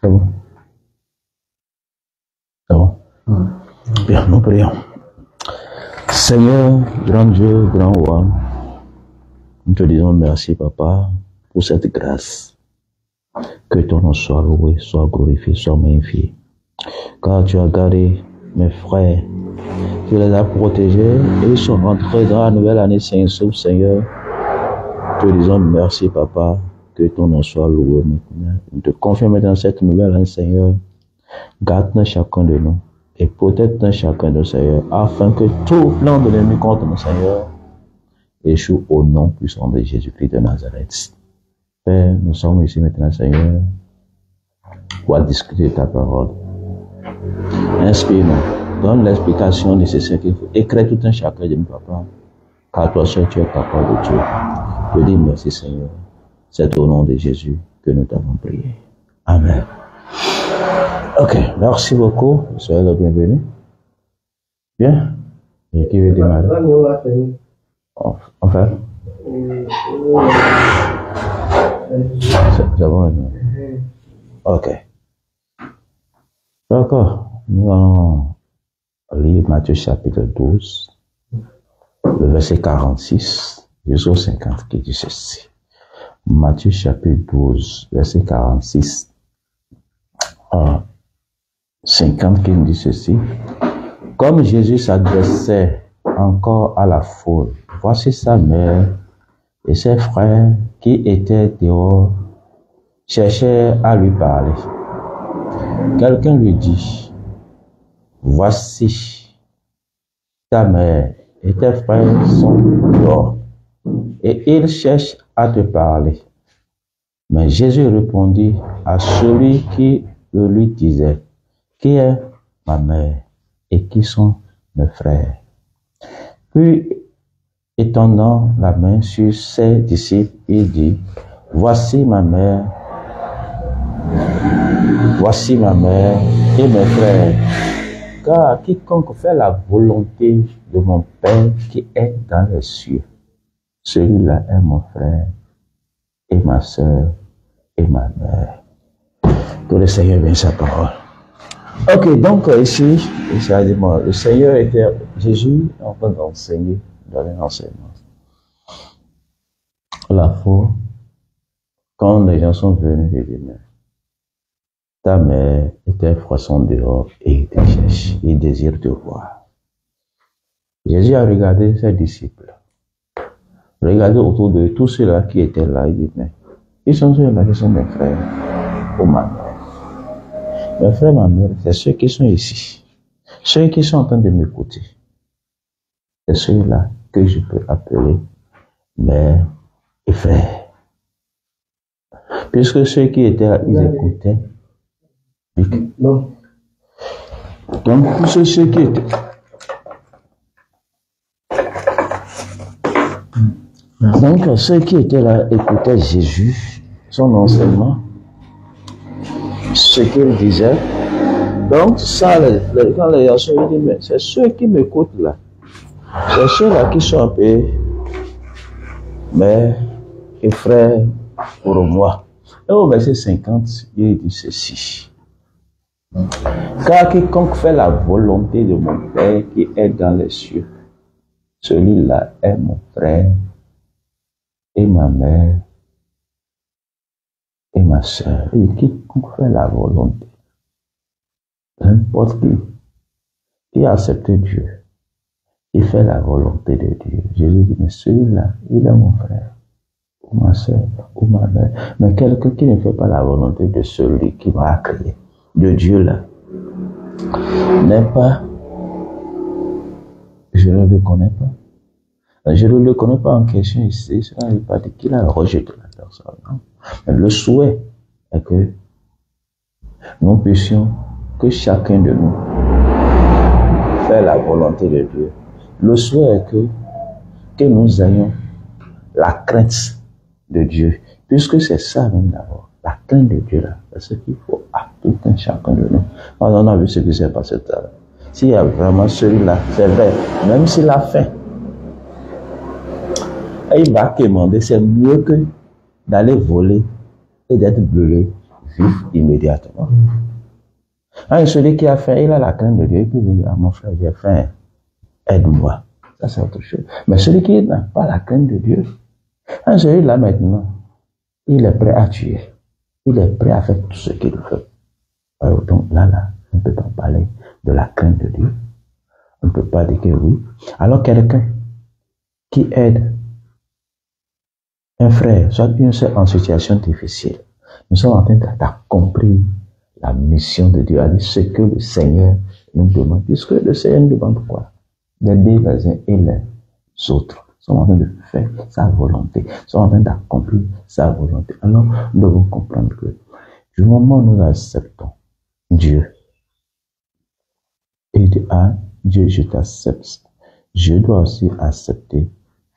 C'est bon? C'est bon? Bien, nous prions. Seigneur, grand Dieu, grand roi, nous te disons merci, Papa, pour cette grâce. Que ton nom soit loué, soit glorifié, soit magnifié. Car tu as gardé mes frères, tu les as protégés et ils sont rentrés dans la nouvelle année Saint-Sauf, Seigneur. Nous te disons merci, Papa, que ton nom soit loué maintenant. Nous te confions maintenant cette nouvelle année, Seigneur. Garde chacun de nous et protège chacun de nous, Seigneur, afin que tout plan de l'ennemi contre nous, Seigneur, échoue au nom puissant de Jésus-Christ de Nazareth. Père, nous sommes ici maintenant, Seigneur, pour discuter ta parole. Inspire-nous, donne l'explication nécessaire qu'il faut. Écris tout un chacun de nous, Papa, car toi seul tu es capable de Dieu. Je dis merci, Seigneur. C'est au nom de Jésus que nous t'avons prié. Amen. Ok, merci beaucoup. Soyez le bienvenu. Bien. Et qui veut démarrer? Enfin. C'est bon. Ok. D'accord. Nous allons lire Matthieu chapitre 12, le verset 46 jusqu'au 50 qui dit ceci. Matthieu chapitre 12, verset 46 à 50 qui dit ceci. Comme Jésus s'adressait encore à la foule, voici sa mère et ses frères qui étaient dehors cherchaient à lui parler. Quelqu'un lui dit, voici ta mère et tes frères sont dehors et ils cherchent à te parler. Mais Jésus répondit à celui qui le lui disait, qui est ma mère et qui sont mes frères? Puis, étendant la main sur ses disciples, il dit, voici ma mère et mes frères. Car quiconque fait la volonté de mon Père qui est dans les cieux, celui-là est mon frère et ma sœur et ma mère. Que le Seigneur bénisse sa parole. Ok, donc ici, le Seigneur était Jésus en train d'enseigner, donner un enseignement. La fois, quand les gens sont venus, ils disent, ta mère et tes frères sont dehors et ils te cherchent, ils désirent te voir. Jésus a regardé ses disciples, regardé autour de tous ceux-là qui étaient là, il dit, mais ils sont ceux-là qui sont mes frères ou ma mère. Mes frères, ma mère, c'est ceux qui sont ici, ceux qui sont en train de m'écouter. C'est ceux-là que je peux appeler mère et frère. Puisque ceux qui étaient là, ils écoutaient. Non. Donc, tous ceux qui étaient. Donc, ceux qui étaient là écoutaient Jésus, son enseignement, ce qu'il disait. Donc, ça, quand les garçons ils disent, mais c'est ceux qui m'écoutent là. C'est ceux-là qui sont appelés mère et frères pour moi. Et au verset 50, il dit ceci. Car quiconque fait la volonté de mon Père qui est dans les cieux, celui-là est mon frère et ma mère et ma sœur. Et quiconque fait la volonté, n'importe qui a accepté Dieu, il fait la volonté de Dieu. Jésus dit, mais celui-là, il est mon frère, ou ma sœur, ou ma mère. Mais quelqu'un qui ne fait pas la volonté de celui qui m'a créé, de Dieu là, n'est pas, je ne le connais pas. Je ne le connais pas en question ici, cela n'est pas dit qu'il a rejeté la personne. Non. Mais le souhait est que nous puissions, que chacun de nous, faire la volonté de Dieu. Le souhait est que nous ayons la crainte de Dieu, puisque c'est ça même d'abord, la crainte de Dieu là, c'est ce qu'il faut à tout un chacun de nous. On a vu ce qui s'est passé tout à l'heure. S'il y a vraiment celui-là, c'est vrai, même s'il a faim, et il va commander, c'est mieux que d'aller voler et d'être brûlé vivre immédiatement. Celui qui a faim, il a la crainte de Dieu, il peut venir à mon frère, j'ai faim, aide-moi. Ça, c'est autre chose. Mais celui qui n'a pas la crainte de Dieu, celui-là maintenant, il est prêt à tuer. Il est prêt à faire tout ce qu'il veut. Alors, donc là, on ne peut pas parler de la crainte de Dieu. On ne peut pas dire que oui. Alors, quelqu'un qui aide un frère, soit une sœur en situation difficile, nous sommes en train d'accomplir la mission de Dieu, à dire ce que le Seigneur nous demande. Puisque le Seigneur nous demande quoi? D'aider les uns et les autres. Nous sommes en train de faire sa volonté. Nous sommes en train d'accomplir sa volonté. Alors, nous devons comprendre que du moment où nous acceptons Dieu, et dit, ah, Dieu, je t'accepte, je dois aussi accepter,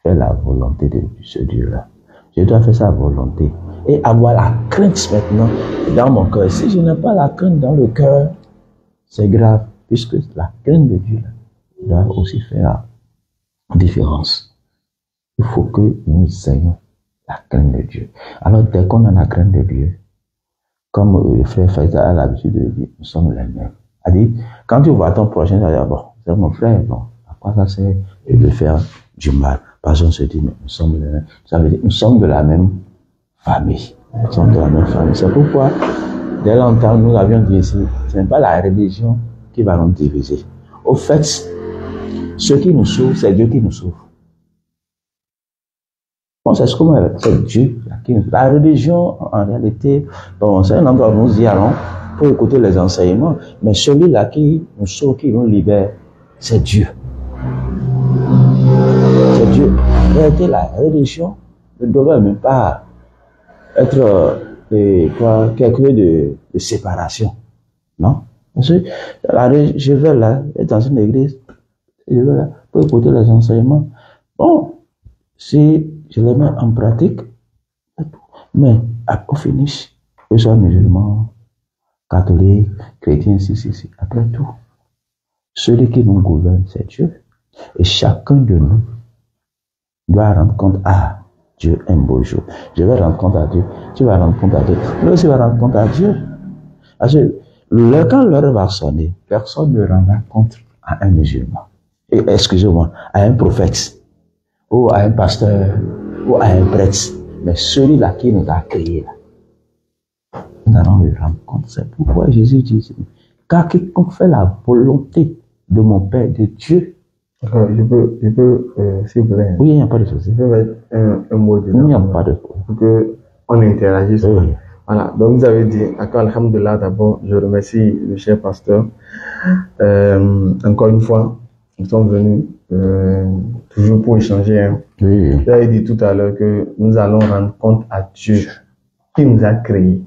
faire la volonté de ce Dieu-là. Je dois faire sa volonté et avoir la crainte maintenant dans mon cœur. Si je n'ai pas la crainte dans le cœur, c'est grave, puisque la crainte de Dieu doit aussi faire la différence. Il faut que nous ayons la crainte de Dieu. Alors, dès qu'on a la crainte de Dieu, comme le frère Faïda a l'habitude de dire, nous sommes les mêmes. C'est-à-dire, quand tu vois ton prochain, tu vas dire, bon, c'est mon frère, bon, à quoi ça sert de lui faire du mal? Parce qu'on se dit, mais nous sommes les mêmes. Ça veut dire, nous sommes de la même famille. Nous sommes de la même famille. C'est pourquoi, dès longtemps, nous avions dit ici, ce n'est pas la religion qui va nous diviser. Au fait, ce qui nous sauve, c'est Dieu qui nous sauve. Bon, c'est ce que c'est Dieu qui nous sauve. La religion, en réalité, bon, c'est un endroit où nous y allons pour écouter les enseignements, mais celui-là qui nous sauve, qui nous libère, c'est Dieu. C'est Dieu. En réalité, la religion ne devrait même pas être quelque chose de séparation. Non? Parce que je vais là, être dans une église, je vais là pour écouter les enseignements. Bon, si je les mets en pratique, mais au finish, que ce soit musulman, catholique, chrétien, si, après tout, celui qui nous gouverne, c'est Dieu. Et chacun de nous doit rendre compte à Dieu un beau jour. Je vais rendre compte à Dieu. Tu vas rendre compte à Dieu. Lui aussi va rendre compte à Dieu. Parce que quand l'heure va sonner, personne ne rendra compte à un musulman. Et, excusez-moi, à un prophète, ou à un pasteur, ou à un prêtre. Mais celui-là qui nous a créés, là, nous allons lui rendre compte. C'est pourquoi Jésus dit, car quiconque fait la volonté de mon Père, de Dieu. D'accord, je peux, s'il vous plaît. Oui, il n'y a pas de souci. Je peux mettre un mot dedans. Il n'y a pas de problème. Pour qu'on interagisse. Oui. Voilà. Donc, vous avez dit, d'accord, alhamdoulilah, d'abord, je remercie le cher pasteur. Encore une fois, nous sommes venus, toujours pour échanger, hein. Oui. Vous avez dit tout à l'heure que nous allons rendre compte à Dieu qui nous a créés.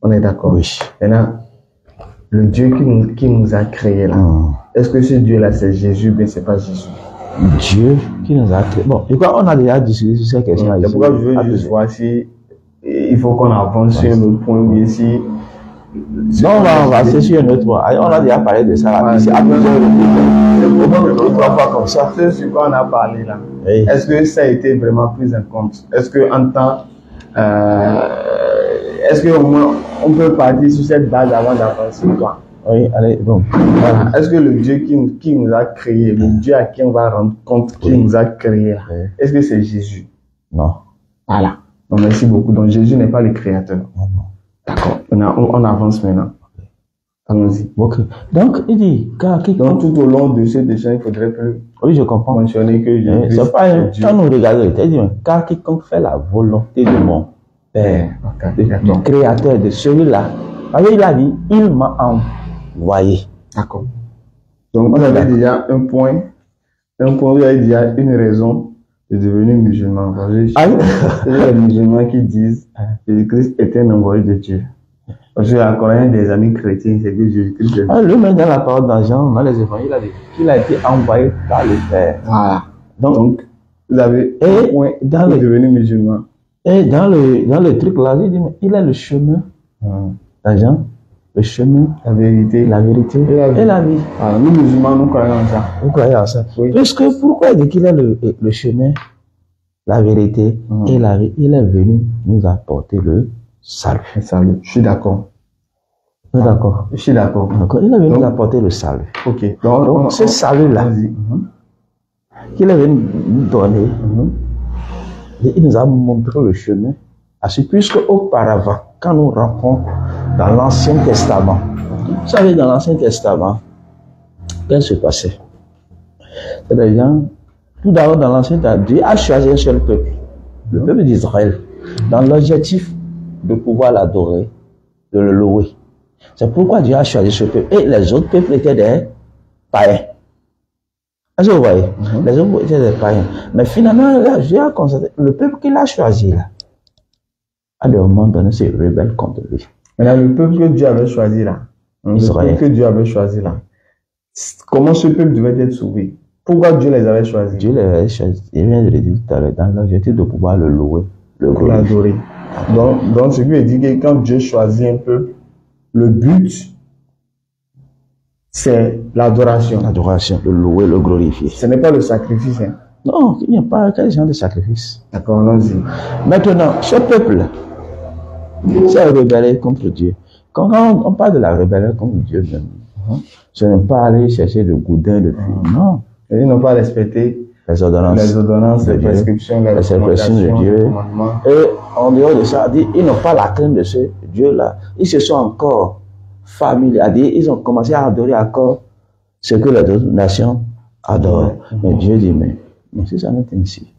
On est d'accord? Oui. Maintenant, le Dieu qui nous a créés là, est-ce que ce Dieu-là c'est Jésus, mais c'est pas Jésus? Dieu qui nous a créés. Bon, je crois qu'on a déjà discuté sur ces questions. C'est pourquoi je veux juste voir si il faut qu'on avance sur un autre point, ou bien si... Non, on va avancer sur un autre point. On a déjà parlé de ça là. C'est à plusieurs reprises. Trois fois comme ça. C'est sur quoi on a parlé là. Oui. Est-ce que ça a été vraiment pris en compte? Est-ce que en temps... est-ce qu'au moins on peut partir sur cette base avant d'avancer quoi? Oui, allez, bon. Voilà. Est-ce que le Dieu qui nous a créés, le Dieu à qui on va rendre compte qui nous a créés, est-ce que c'est Jésus? Non. Voilà. Donc merci beaucoup. Donc Jésus n'est pas le créateur. Non. D'accord. On avance maintenant. Allons-y. Ok. Donc, il dit, donc tout au long de cet échange, il faudrait plus oui, je comprends. mentionner que Jésus. C'est pas quand nous regardons, il dit, car quiconque fait la volonté de mon Père, du Créateur, de celui-là, il a dit, il m'a envoyé. D'accord. Donc, on avait déjà un point, où il y a déjà une raison de devenir musulman. Il y a des musulmans qui disent que Jésus-Christ est un envoyé de Dieu. Parce qu'il y a encore un des amis chrétiens, c'est que Jésus-Christ est... Lui-même dans la parole dans Jean, dans les évangiles, il a dit qu'il a été envoyé par le Père. Voilà. Donc vous avez un point dans le devenir musulman. Et dans le truc là, il dit, mais il est le chemin. Dans Jean, le chemin, la vérité et la vie. Alors, nous musulmans, nous croyons en ça. Vous croyez en ça? Oui. Parce que pourquoi il dit qu'il est le chemin, la vérité et la vie? Il est venu nous apporter le salut. Le salut. Je suis d'accord. D'accord. Je suis d'accord. Il est venu nous apporter le salut. Ok. Donc ce salut-là, qu'il est venu nous donner, il nous a montré le chemin. Puisque auparavant, quand nous rentrons dans l'Ancien Testament, vous savez, dans l'Ancien Testament, qu'est-ce qui se passait? C'est-à-dire, tout d'abord dans l'Ancien Testament, Dieu a choisi un seul peuple, le peuple d'Israël, dans l'objectif de pouvoir l'adorer, de le louer. C'est pourquoi Dieu a choisi ce peuple. Et les autres peuples étaient des païens. Est-ce que vous voyez? Les autres étaient des païens. Mais finalement, là, Dieu a constaté, le peuple qu'il a choisi là, à un moment donné, se rebelle contre lui. Maintenant, le peuple que Dieu avait choisi là, Israël. Le peuple que Dieu avait choisi là, comment ce peuple devait être sauvé? Pourquoi Dieu les avait choisis? Dieu les avait choisis, il vient de le dire tout à l'heure, dans l'objectif de pouvoir le louer, le l'adorer. Donc, ce qui veut dire que quand Dieu choisit un peuple, le but, c'est l'adoration. L'adoration, le louer, le glorifier. Ce n'est pas le sacrifice. Hein? Non, il n'y a pas quel genre de sacrifice. D'accord, allons-y. Maintenant, ce peuple s'est rebellé contre Dieu. Quand on parle de la rébellion contre Dieu, ce n'est pas aller chercher le goudin de Dieu. Non. Ils n'ont pas respecté les ordonnances, les prescriptions, les de Dieu. Et en dehors de ça, ils n'ont pas la crainte de ce Dieu-là. Ils se sont encore familiarisés. Ils ont commencé à adorer encore ce que les autres nations adorent. Mais Dieu dit, mais si ça n'est ainsi,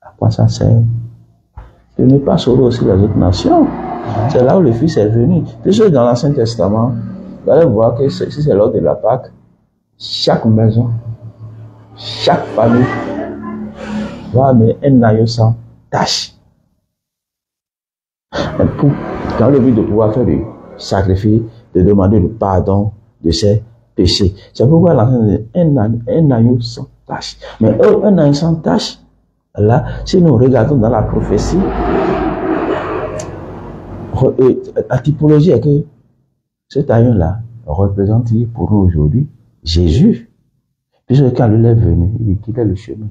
à quoi ça sert? De ne pas sauver aussi les autres nations. C'est là où le Fils est venu. Puisque dans l'Ancien Testament, vous allez voir que si c'est lors de la Pâque, chaque maison, chaque famille va amener un agneau sans tache. Dans le but de pouvoir faire du sacrifice, de demander le pardon de ses péchés. C'est pourquoi l'Ancien dit un agneau sans tache. Mais un agneau sans tache, là, si nous regardons dans la prophétie, la typologie est que cet agneau-là représente pour nous aujourd'hui Jésus. Puisque quand il est venu, il quittait le chemin,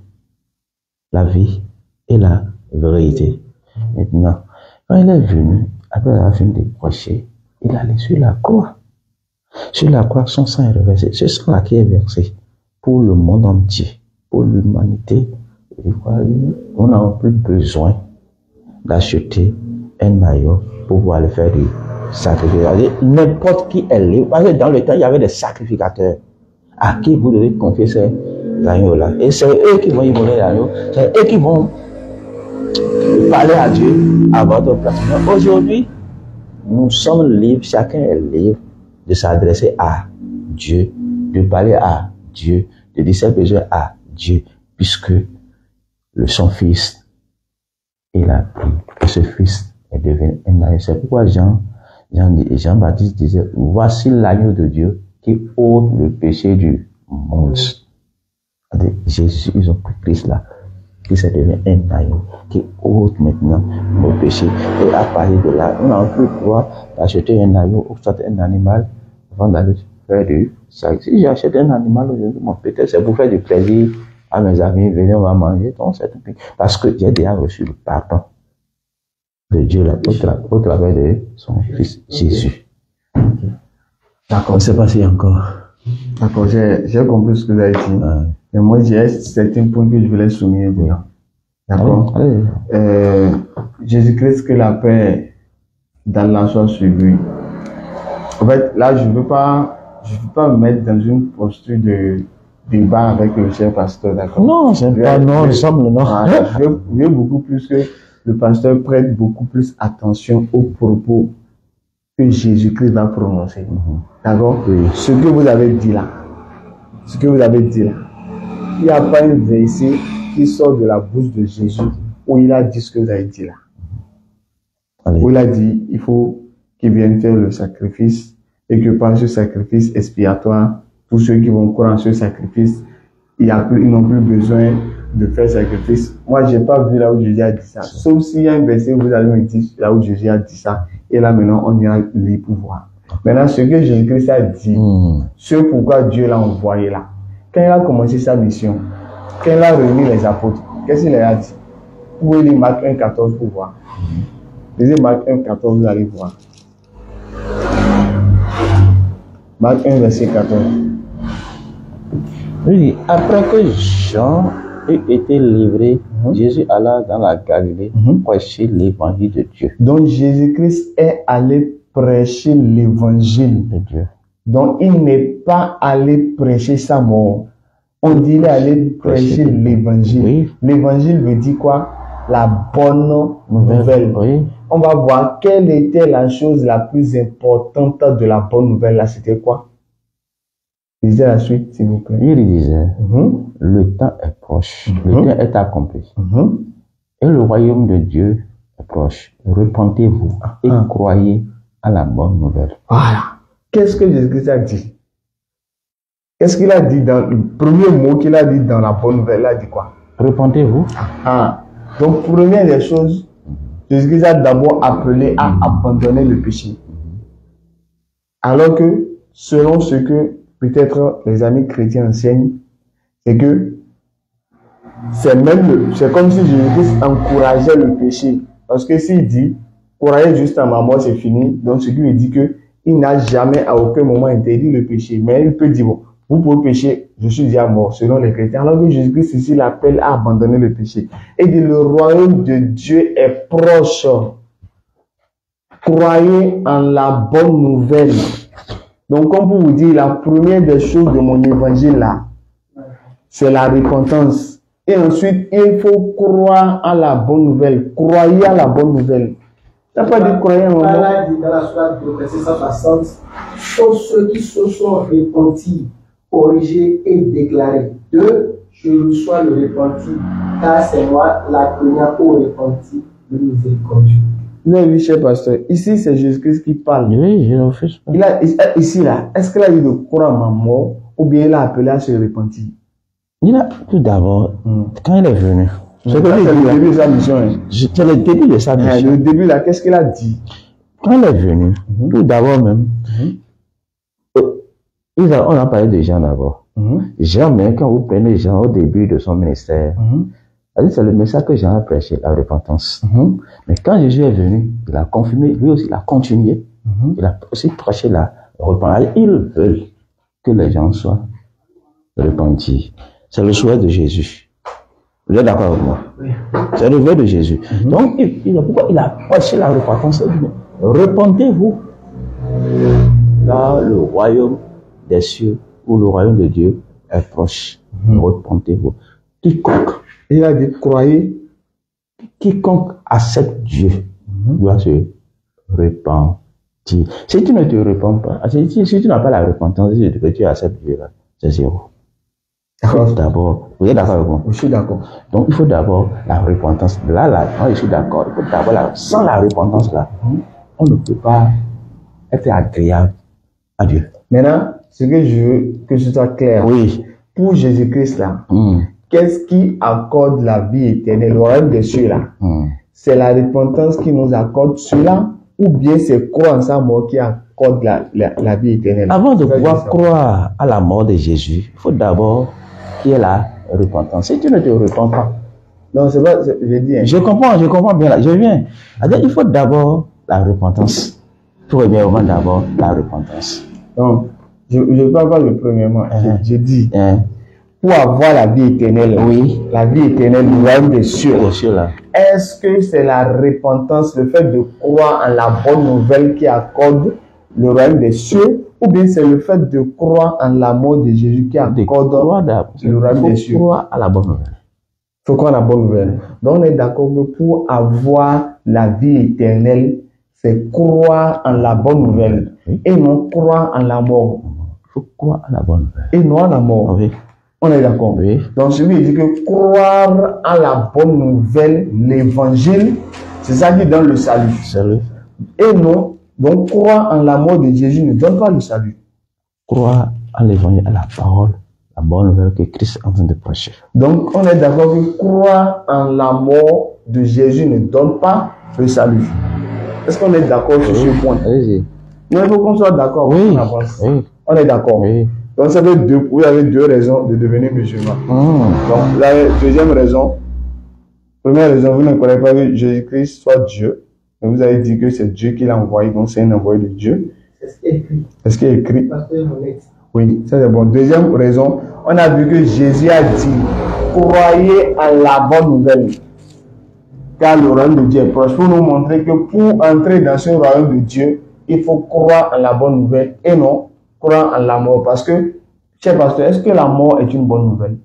la vie et la vérité. Maintenant, quand il est venu, après avoir fini de prêcher, il allait sur la croix. Sur la croix, son sang est reversé. Ce sang-là qui est versé pour le monde entier, pour l'humanité. On n'a plus besoin d'acheter un maillot pour pouvoir le faire du sacrifice. N'importe qui est libre. Parce que dans le temps, il y avait des sacrificateurs à qui vous devez confier ces agneaux-là. Et c'est eux qui vont immoler l'agneau. C'est eux qui vont parler à Dieu à votre place. Aujourd'hui, nous sommes libres, chacun est libre de s'adresser à Dieu, de parler à Dieu, de dire ses besoins à Dieu, puisque son Fils, il a pris, et ce Fils est devenu un agneau. C'est pourquoi Jean-Baptiste disait, voici l'agneau de Dieu qui ôte le péché du monde. Jésus, ils ont pris Christ là, qui s'est devenu un agneau, qui ôte maintenant nos péchés. Et à partir de là, on n'a plus le droit d'acheter un agneau ou soit un animal avant d'aller faire du sacrifice. Si j'achète un animal aujourd'hui, peut-être c'est pour faire du plaisir à mes amis, venez, on va manger, donc c'est tout. Parce que j'ai déjà reçu le pardon de Dieu là, au travers de son Fils Jésus. D'accord. On ne sait pas s'il y a encore. D'accord, j'ai compris ce que vous avez dit. Mais moi, j'ai certains points que je voulais souligner dedans. D'accord. Jésus-Christ, que la paix dans la soit sur lui. En fait, là, je ne veux pas me mettre dans une posture de débat avec le cher pasteur, d'accord? Non, c'est pas non, il semble non. Je veux beaucoup plus que le pasteur prête beaucoup plus attention aux propos que Jésus-Christ va prononcer. D'accord? Oui. Ce que vous avez dit là, il n'y a pas un verset qui sort de la bouche de Jésus où il a dit ce que vous avez dit là. Allez. Où il a dit, il faut qu'il vienne faire le sacrifice et que par ce sacrifice expiatoire, tous ceux qui vont croire en ce sacrifice, ils n'ont plus besoin de faire sacrifice. Moi, j'ai pas vu là où Jésus a dit ça. Sauf s'il y a un verset où vous allez me dire là où Jésus a dit ça. Et là, maintenant, on ira lire pour voir. Maintenant, ce que Jésus-Christ a dit, ce pourquoi Dieu l'a envoyé là. Quand il a commencé sa mission, quand il a réuni les apôtres, qu'est-ce qu'il a dit? Vous pouvez lire Marc 1,14 pour voir. Lisez Marc 1, 14, vous allez voir. Marc 1, verset 14. Oui, après que Jean ait été livré, Jésus alla dans la Galilée prêcher l'évangile de Dieu. Donc Jésus-Christ est allé prêcher l'évangile De Dieu. Donc il n'est pas allé prêcher sa mort. On dit il est allé prêcher l'évangile. Oui. L'évangile veut dire quoi? La bonne nouvelle. Oui. On va voir quelle était la chose la plus importante de la bonne nouvelle là. C'était quoi? Lisez la suite, s'il vous plaît. Il disait, le temps est proche, le temps est accompli. Et le royaume de Dieu est proche. Repentez-vous et croyez à la bonne nouvelle. Voilà. Qu'est-ce que Jésus-Christ a dit? Qu'est-ce qu'il a dit dans le premier mot qu'il a dit dans la bonne nouvelle? Il a dit quoi? Repentez-vous. Donc, première des choses, Jésus-Christ a d'abord appelé à abandonner le péché. Alors que, selon ce que peut-être les amis chrétiens enseignent, c'est que c'est comme si Jésus-Christ encourageait le péché. Parce que s'il dit, croyez juste en ma mort, c'est fini. Donc, ce qui veut dire que il n'a jamais à aucun moment interdit le péché. Mais il peut dire, bon, vous pouvez pécher, je suis déjà mort, selon les chrétiens. Alors que Jésus-Christ ici l'appelle à abandonner le péché. Et dit, le royaume de Dieu est proche. Croyez en la bonne nouvelle. Donc, comme pour vous dire, la première des choses de mon évangile là, c'est la repentance. Et ensuite, il faut croire à la bonne nouvelle. Croyez à la bonne nouvelle. Tu n'as pas dit croyez en la bonne nouvelle. Dans la sourate de verset 160, ceux qui se sont repentis, corrigés et déclarés. Je reçois le repenti, car c'est moi la première au repenti de miséricorde. Vous avez vu, cher pasteur, ici c'est Jésus-Christ qui parle. Oui, je le fais. Ici là, est-ce qu'il a dit de croire à ma mort ou bien il a appelé à se repentir? Il a tout d'abord, quand il est venu, c'est le début de sa mission. C'est le début de sa mission. Le début là, qu'est-ce qu'il a dit? Quand il est venu, tout d'abord même, on a parlé de Jean d'abord. Jean, même quand vous prenez Jean au début de son ministère, c'est le message que Jean a prêché, la repentance. Mais quand Jésus est venu, il a confirmé, lui aussi, il a continué. Il a aussi prêché la repentance. Ils veulent que les gens soient repentis. C'est le souhait de Jésus. Vous êtes d'accord avec moi? Oui. C'est le souhait de Jésus. Donc, pourquoi il a prêché la repentance? Repentez-vous. Là, le royaume des cieux ou le royaume de Dieu est proche. Repentez-vous. Il a dit, croyez. Quiconque accepte Dieu doit se repentir. Si tu ne te repens pas, si tu n'as pas la repentance, que tu acceptes Dieu, c'est zéro. D'abord, vous êtes d'accord avec moi? Je suis d'accord. Donc, il faut d'abord la repentance. Là, je suis d'accord. Il faut d'abord sans la repentance, là, on ne peut pas être agréable à Dieu. Maintenant, ce que je veux que ce soit clair. Oui. Pour Jésus-Christ, là, qu'est-ce qui accorde la vie éternelle, le royaume des cieux, là? C'est la repentance qui nous accorde cela, ou bien c'est croire en sa mort qui accorde la vie éternelle? Avant de pouvoir croire à la mort de Jésus, il faut d'abord qu'il y ait la repentance. Si tu ne te repens pas. Non, c'est pas, je dis. Je comprends bien là, je viens. Il faut d'abord la repentance. Il faut bien d'abord la repentance. Donc, je ne parle pas le premièrement. Je dis, pour avoir la vie éternelle, la vie éternelle, le royaume des cieux, est-ce que c'est la repentance, le fait de croire en la bonne nouvelle qui accorde le royaume des cieux, ou bien c'est le fait de croire en la mort de Jésus qui accorde le royaume des cieux? Il faut croire à la bonne nouvelle. Il faut croire à la bonne nouvelle. Donc on est d'accord que pour avoir la vie éternelle, c'est croire en la bonne nouvelle et non croire en la mort. Il faut croire à la bonne nouvelle. Et non à la mort. On est d'accord. Donc celui qui dit que croire à la bonne nouvelle, l'évangile, c'est ça qui donne le salut. Et non, donc croire en la mort de Jésus ne donne pas le salut. Croire à l'évangile, à la parole, la bonne nouvelle que Christ est en train de prêcher. Donc on est d'accord que croire en la mort de Jésus ne donne pas le salut. Est-ce qu'on est d'accord sur ce point? Allez-y. Il faut qu'on soit d'accord. On est d'accord. Donc ça fait vous avez deux raisons de devenir musulman. Donc la deuxième raison, première raison, vous ne croyez pas que Jésus-Christ soit Dieu. Mais vous avez dit que c'est Dieu qui l'a envoyé, donc c'est un envoyé de Dieu. C'est ce qui est écrit. C'est ce qui est écrit. Pasteur honnête. Oui, ça c'est bon. Deuxième raison, on a vu que Jésus a dit, croyez en la bonne nouvelle, car le royaume de Dieu est proche. Pour nous montrer que pour entrer dans ce royaume de Dieu, il faut croire en la bonne nouvelle et non croire en la mort. Parce que, cher pasteur, est-ce que la mort est une bonne nouvelle?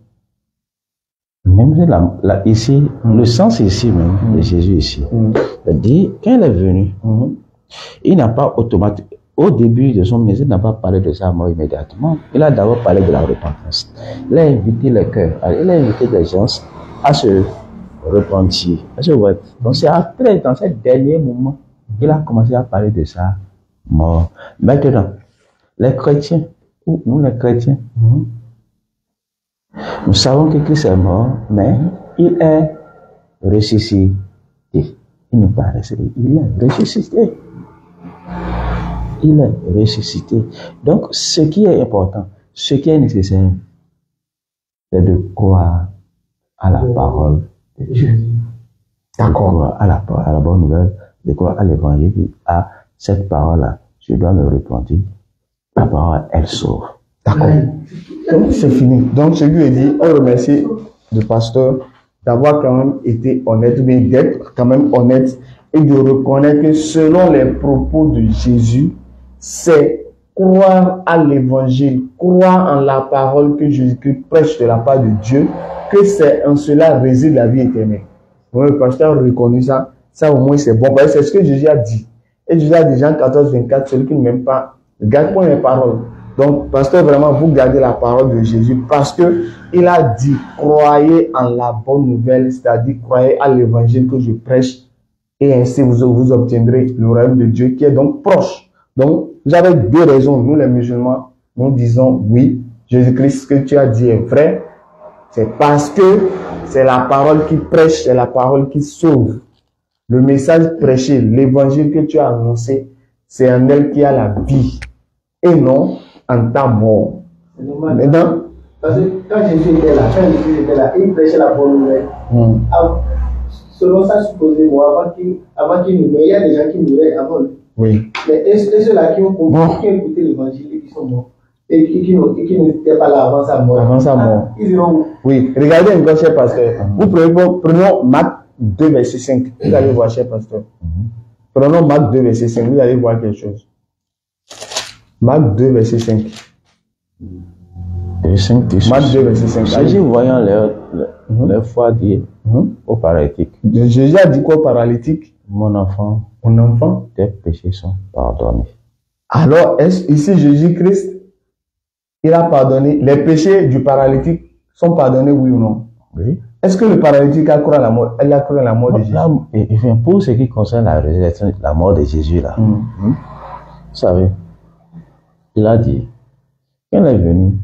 Même ici, le sens ici même, de Jésus ici, dit, quand il est venu, il n'a pas automatiquement, au début de son ministère, il n'a pas parlé de sa mort immédiatement. Il a d'abord parlé de la repentance. Il a invité les cœurs, il a invité les gens à se repentir. Donc c'est après, dans ce dernier moment, qu'il a commencé à parler de sa mort. Maintenant, les chrétiens, ou nous les chrétiens, nous savons que Christ est mort, mais il est ressuscité. Il n'est pas ressuscité, il est ressuscité. Il est ressuscité. Donc, ce qui est important, ce qui est nécessaire, c'est de croire à la parole de Dieu. D'accord. À la bonne nouvelle, de croire à l'évangile, à cette parole-là. Je dois me repentir. La parole, elle sauve. D'accord. Donc, c'est fini. Donc, ce qui veut dire, on remercie le pasteur d'avoir quand même été honnête, mais d'être quand même honnête et de reconnaître que selon les propos de Jésus, c'est croire à l'évangile, croire en la parole que Jésus-Christ prêche de la part de Dieu, que c'est en cela réside la vie éternelle. Oui, le pasteur a reconnu ça, ça au moins c'est bon, parce que c'est ce que Jésus a dit. Et Jésus a dit, Jean 14, 24, celui qui ne m'aime pas, garde pas mes paroles. Donc, pasteur, vraiment, vous gardez la parole de Jésus parce que il a dit, croyez en la bonne nouvelle, c'est-à-dire croyez à l'évangile que je prêche, et ainsi vous obtiendrez le royaume de Dieu qui est donc proche. Donc, vous avez deux raisons. Nous, les musulmans, nous disons oui, Jésus-Christ, ce que tu as dit est vrai. C'est parce que c'est la parole qui prêche, c'est la parole qui sauve. Le message prêché, l'évangile que tu as annoncé, c'est en elle qui a la vie et non en ta mort. C'est normal. Maintenant, parce que quand Jésus était là, il prêchait la bonne nouvelle. Selon ça, supposément, avant qu'il nous meure, il y a des gens qui mouraient avant lui. oui. Mais ceux-là qui ont compris, qui ont écouté l'évangile et qui sont morts, et qui n'étaient pas là avant sa mort. Avant sa mort. Ils iront où? Oui. Regardez un peu, cher pasteur. Vous prenons Marc 2, verset 5. Vous allez voir, cher pasteur. Prenons Marc 2, verset 5. Vous allez voir quelque chose. Marc 2, verset 5. Marc 2, verset 5. Jésus, voyant leur foi, dit au paralytique. Jésus a dit quoi au paralytique? Mon enfant, tes péchés sont pardonnés. Alors, ici, Jésus-Christ, il a pardonné. Les péchés du paralytique sont pardonnés, oui ou non? Oui. Est-ce que le paralytique a cru à la mort? Elle a cru à la mort de Jésus? Pour ce qui concerne la résurrection, la mort de Jésus, là, vous savez, il a dit, quand il est venu,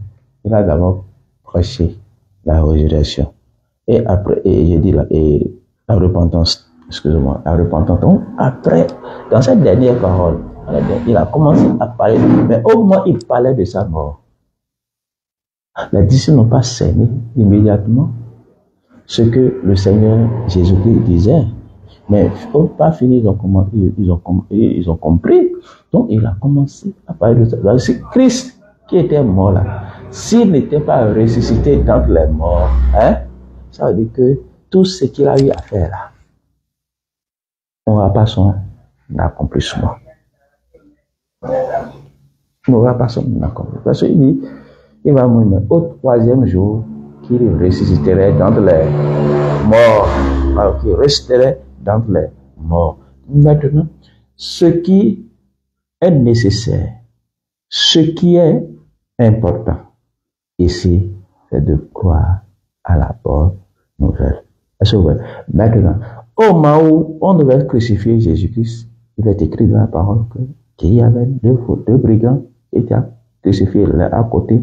il a d'abord prêché la résurrection. Et après, la repentance. Excusez-moi, la repentance. Donc, après, dans cette dernière parole, il a commencé à parler, mais au moment où il parlait de sa mort, les disciples n'ont pas cerné immédiatement ce que le Seigneur Jésus-Christ disait. Mais il ne faut pas finir, ils ont compris. Donc, il a commencé à parler de ça. C'est Christ qui était mort là. S'il n'était pas ressuscité d'entre les morts, ça veut dire que tout ce qu'il a eu à faire là, on n'aura pas son accomplissement. On n'aura pas son accomplissement. Parce qu'il dit, il va mourir au troisième jour qu'il ressusciterait d'entre les morts. Alors qu'il ressusciterait d'entre les morts. Maintenant, ce qui est nécessaire, ce qui est important ici, c'est de croire à la bonne nouvelle. Est-ce que vous voyez? Maintenant, au moment où on devait crucifier Jésus-Christ, il est écrit dans la parole qu'il y avait deux brigands qui étaient crucifiés l'un à côté,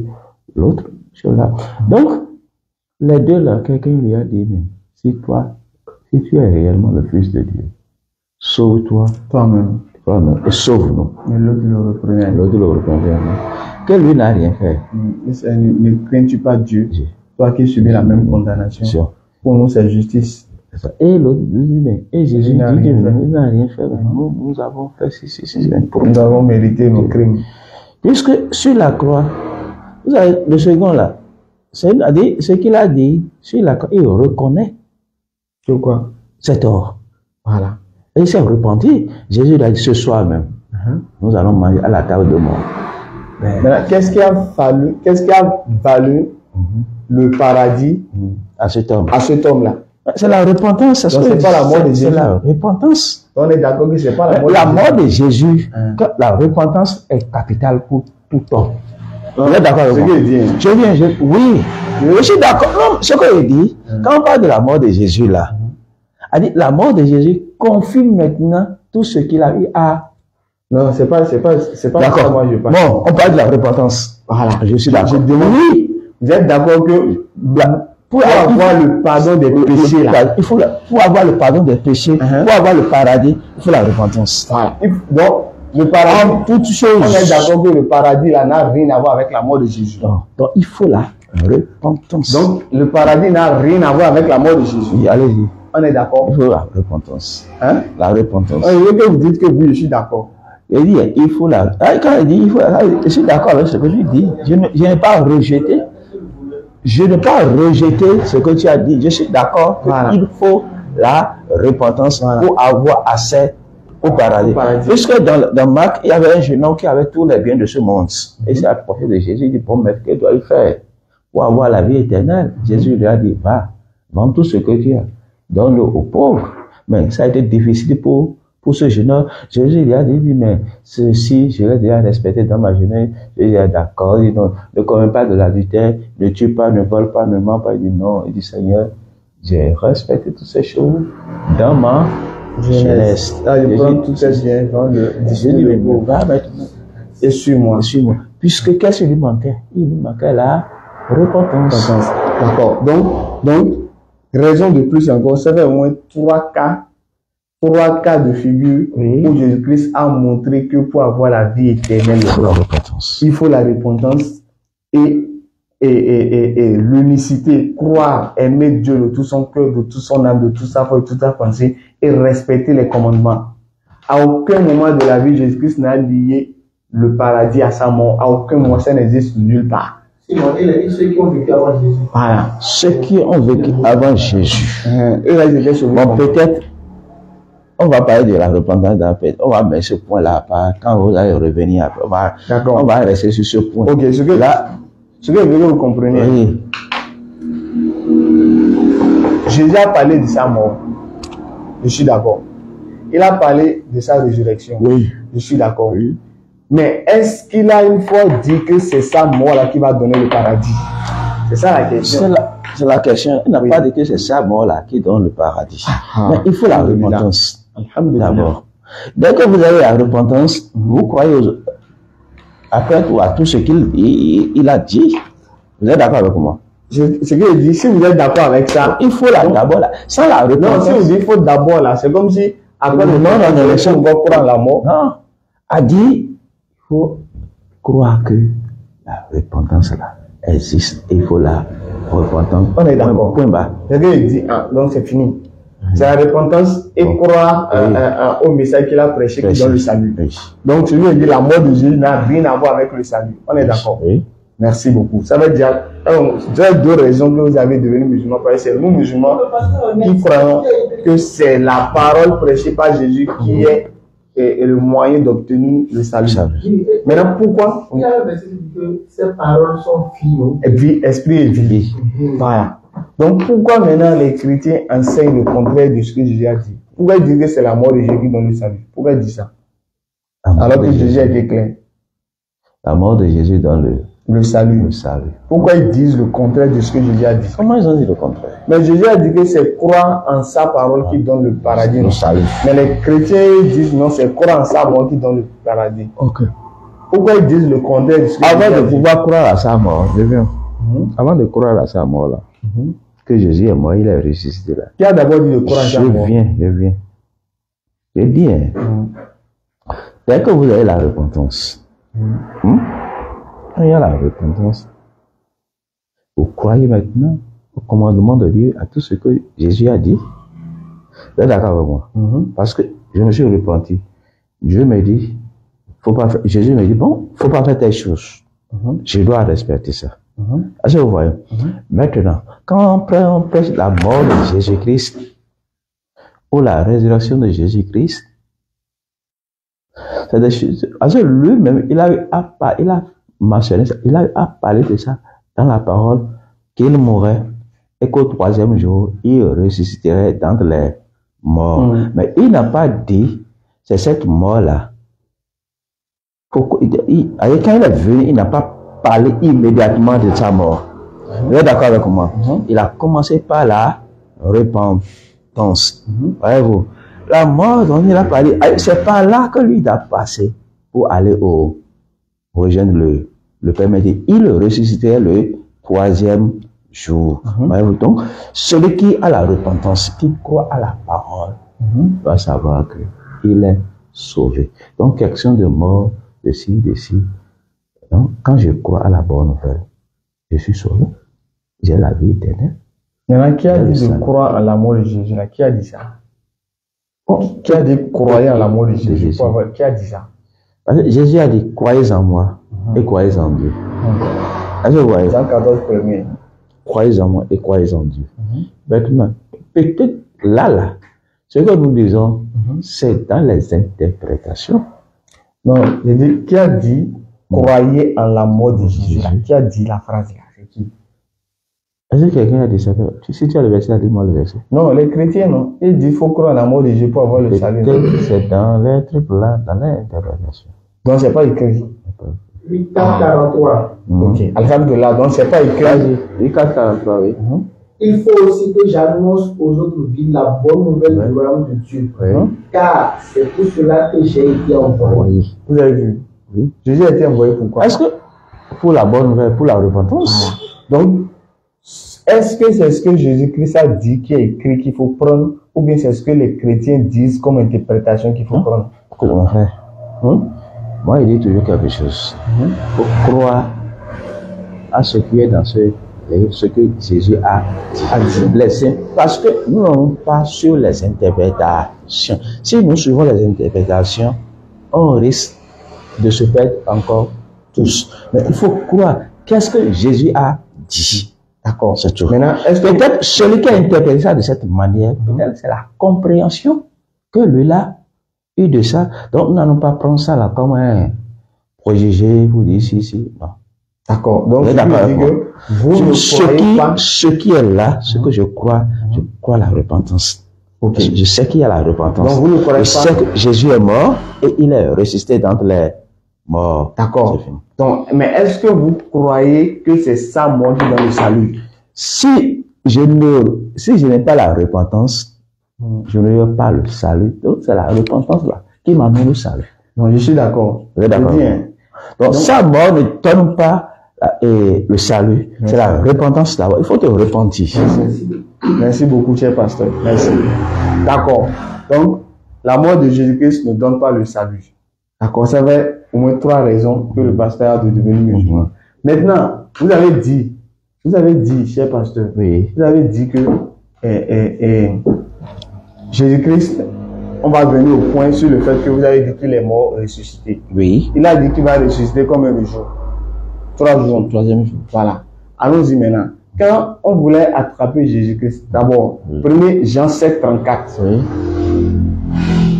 l'autre sur là. Donc, les deux là, quelqu'un lui a dit, mais si tu es réellement le Fils de Dieu, sauve-toi toi-même, et sauve-nous. Mais l'autre le reprenait. Que lui n'a rien fait. Ne crains-tu pas Dieu, toi qui subis la même condamnation? Pour nous, c'est justice. Et l'autre dit, mais et Jésus dit, il n'a rien fait. Nous avons fait ceci. Nous avons mérité nos crimes. Puisque sur la croix, vous avez le second là, ce qu'il a dit, sur la croix, il reconnaît que quoi? C'est tort. Voilà. Et il s'est repenti. Jésus l'a dit ce soir même. Nous allons manger à la table de mort. Maintenant, qu'est-ce qui a valu le paradis à cet homme? À cet homme-là. C'est la repentance. Donc c'est pas la mort de Jésus. C'est la repentance. On est d'accord que c'est pas la mort de Jésus. La mort de Jésus, la repentance est capitale pour tout homme. Vous êtes d'accord avec moi? Oui. Je suis d'accord. Non, ce qu'il dit, quand on parle de la mort de Jésus là, a dit la mort de Jésus confirme maintenant tout ce qu'il a eu à. Non, c'est pas d'accord. Moi je parle. Bon, on parle de la repentance. Voilà, je suis d'accord. Oui. Vous êtes d'accord que pour avoir le pardon des péchés là, pour avoir le pardon des péchés, pour avoir le paradis, il faut la repentance. Voilà. Donc le paradis, toutes choses. On est d'accord que le paradis là n'a rien à voir avec la mort de Jésus. Donc il faut la repentance. Donc le paradis n'a rien à voir avec la mort de Jésus. Oui, allez-y. On est d'accord. Il faut la repentance. Hein? La repentance. Je veux que vous dites que oui, je suis d'accord. Il dit, il faut la. Quand il dit, il faut la. Je suis d'accord avec ce que tu dis. Je n'ai pas rejeté. Je n'ai pas rejeté ce que tu as dit. Je suis d'accord qu'il faut la repentance pour avoir accès au paradis. Puisque dans Marc, il y avait un jeune homme qui avait tous les biens de ce monde. Et c'est à propos de Jésus. Il dit, bon, mais que dois-je faire pour avoir la vie éternelle? Jésus lui a dit, va, vends tout ce que tu as, donne-le aux pauvres. Mais ça a été difficile pour ce jeune homme. Jésus lui a dit, mais ceci, je l'ai déjà respecté dans ma jeunesse. Jésus est d'accord, il dit non, ne commets pas de l'adultère, ne tue pas, ne vole pas, ne ment pas. Il dit non, il dit Seigneur, j'ai respecté toutes ces choses dans ma jeunesse. Je prends toutes ces biens dans le Jésus lui va maintenant. Et suis-moi. Suis-moi. Puisque qu'est-ce qu'il lui manquait? Il lui manquait la repentance. D'accord. Donc, raison de plus encore, ça fait au moins trois cas de figure où Jésus-Christ a montré que pour avoir la vie éternelle, il faut la repentance et l'unicité, croire, aimer Dieu de tout son cœur, de toute son âme, de toute sa foi, de toute sa pensée et respecter les commandements. À aucun moment de la vie, Jésus-Christ n'a lié le paradis à sa mort. À aucun moment, ça n'existe nulle part. Ceux qui ont vécu avant Jésus. Voilà. Ceux qui ont vécu avant Jésus. Eux là, ils étaient sauvés. Bon, peut-être, on va parler de la repentance dans la on va mettre ce point-là à part. Quand vous allez revenir après, on va rester sur ce point. Ok, ce que je veux que vous compreniez. Oui. Jésus a parlé de sa mort. Je suis d'accord. Il a parlé de sa résurrection. Oui. Je suis d'accord. Oui. Mais est-ce qu'il a une fois dit que c'est sa mort-là qui va donner le paradis? C'est ça la question. C'est la question. Il n'a pas dit que c'est sa mort-là qui donne le paradis. Mais il faut la repentance. D'abord. Dès que vous avez la repentance, vous croyez après tout, à tout ce qu'il a dit. Vous êtes d'accord avec moi? Ce que je dis, si vous êtes d'accord avec ça, il faut d'abord là. Sans la repentance. Non, si vous dites il faut d'abord là, c'est comme si après le non, on va croire la mort. Non. A dit, il faut croire que la repentance là existe. Il faut la repentance. On est d'accord. Point bas. C'est que il dit, donc c'est fini. C'est la repentance et croire au message qu'il a prêché qui donne le salut. Donc celui qui dit la mort de Jésus n'a rien à voir avec le salut. On est d'accord. Merci beaucoup. Ça veut dire, deux raisons que vous avez devenu musulman. C'est nous musulmans qui croyons que c'est la parole prêchée par Jésus qui est le moyen d'obtenir le salut. Maintenant, pourquoi? Il y a un verset qui dit que ces paroles sont vie, esprit et vie. Voilà. Donc, pourquoi maintenant les chrétiens enseignent le contraire de ce que Jésus a dit? Pourquoi ils disent que c'est la mort de Jésus qui donne le salut? Pourquoi ils disent ça? Alors que Jésus a été clair. La mort de Jésus donne le salut. Le salut. Pourquoi ils disent le contraire de ce que Jésus a dit? Comment ils ont dit le contraire? Mais Jésus a dit que c'est croire en sa parole qui donne le paradis. Le salut. Mais les chrétiens disent non, c'est croire en sa mort qui donne le paradis. Ok. Pourquoi ils disent le contraire de ce que Avant de pouvoir croire à sa mort, je viens. Avant de croire à sa mort là, que Jésus est mort, il est ressuscité là. Qui a d'abord dit de croire à sa mort? Je viens. Je dis, dès que vous avez la repentance, quand il y a la repentance, vous croyez maintenant au commandement de Dieu, à tout ce que Jésus a dit, Vous êtes d'accord avec moi? Parce que je me suis repenti. Dieu me dit, Jésus me dit, bon, faut pas faire telle chose. Je dois respecter ça. Est-ce que vous voyez? Maintenant, quand on prêche la mort de Jésus-Christ ou la résurrection de Jésus-Christ, c'est des choses. Parce que lui-même, il a mentionné ça, il a parlé de ça dans la parole, qu'il mourrait et qu'au troisième jour, il ressusciterait d'entre les morts. Mais il n'a pas dit, c'est cette mort-là. Quand il est venu, il n'a pas parlé immédiatement de sa mort. Vous êtes d'accord avec moi? Il a commencé par la repentance. Voyez-vous? La mort dont il a parlé, c'est par là que lui a passé pour aller rejoindre le Père. Mais il ressuscitait le troisième jour. Voyez-vous? Donc, celui qui a la repentance, qui croit à la parole, va savoir qu'il est sauvé. Donc, question de mort, de ci. Donc, quand je crois à la bonne nouvelle, je suis sauvé. J'ai la vie éternelle. Il y en a qui a dit de croire à la mort de Jésus. Qui a dit ça? Qui a dit croyez à la mort de Jésus? Qui a dit ça? Parce que Jésus a dit croyez en moi et croyez en Dieu. Est-ce que vous voyez? Jean 14 premier. Croyez en moi et croyez en Dieu. Maintenant, peut-être là, ce que nous disons, c'est dans les interprétations. Non, je dis, qui a dit croyez en la mort de Jésus? Qui a dit la phrase là? C'est qui? Est-ce que quelqu'un a dit ça? Si tu as le verset, dis-moi le verset. Non, les chrétiens, non. Ils disent qu'il faut croire en la mort de Jésus pour avoir le salut. C'est dans les trucs là, dans l'interprétation. Donc, c'est pas écrit. 843. Ok. Alhamdulillah, donc c'est pas écrit. 843, oui. Il faut aussi que j'annonce aux autres villes la bonne nouvelle du royaume de Dieu. Car c'est pour cela que j'ai été envoyé. Vous avez vu? Oui. Jésus a été envoyé pourquoi? Est-ce que pour la bonne nouvelle, pour la repentance? Donc, est-ce que c'est ce que Jésus-Christ a dit, qui est écrit qu'il faut prendre, ou bien c'est ce que les chrétiens disent comme interprétation qu'il faut prendre? Mon frère, moi, il dit toujours quelque chose. Il faut croire à ce qui est dans ce que Jésus a dit. Parce que nous n'avons pas sur les interprétations. Si nous suivons les interprétations, on risque de se perdre encore tous. Mais il faut croire. Qu'est-ce que Jésus a dit? D'accord, c'est tout. Maintenant, peut-être celui qui a interprété ça de cette manière, peut-être c'est la compréhension que lui a eu de ça. Donc, nous n'allons pas prendre ça là comme un préjugé, vous dites si, non. D'accord. Donc, vous d'accord avec moi. Ce qui est là, ce que je crois la repentance. Okay. Je sais qu'il y a la repentance. Donc, vous ne croyez pas. Je sais que Jésus est mort et il est ressuscité d'entre les morts. D'accord. Donc, mais est-ce que vous croyez que c'est ça mort qui donne le salut? Si je n'ai pas la repentance, je n'ai pas le salut. Donc, c'est la repentance là qui m'amène au salut. Non, je suis d'accord. Vous êtes d'accord? Donc, sa mort ne donne pas le salut. C'est la repentance d'abord. Il faut te repentir. Merci beaucoup, cher pasteur. Merci. D'accord. Donc, la mort de Jésus-Christ ne donne pas le salut. D'accord. Ça fait au moins 3 raisons que le pasteur a de devenir musulman. Maintenant, vous avez dit, cher pasteur, vous avez dit que Jésus-Christ, on va venir au point sur le fait que vous avez dit qu'il est mort ressuscité. Oui. Il a dit qu'il va ressusciter combien de jours? 3 jours. 3e jour. Voilà. Allons-y maintenant. Quand on voulait attraper Jésus-Christ, d'abord, 1er Jean 7, 34. Oui.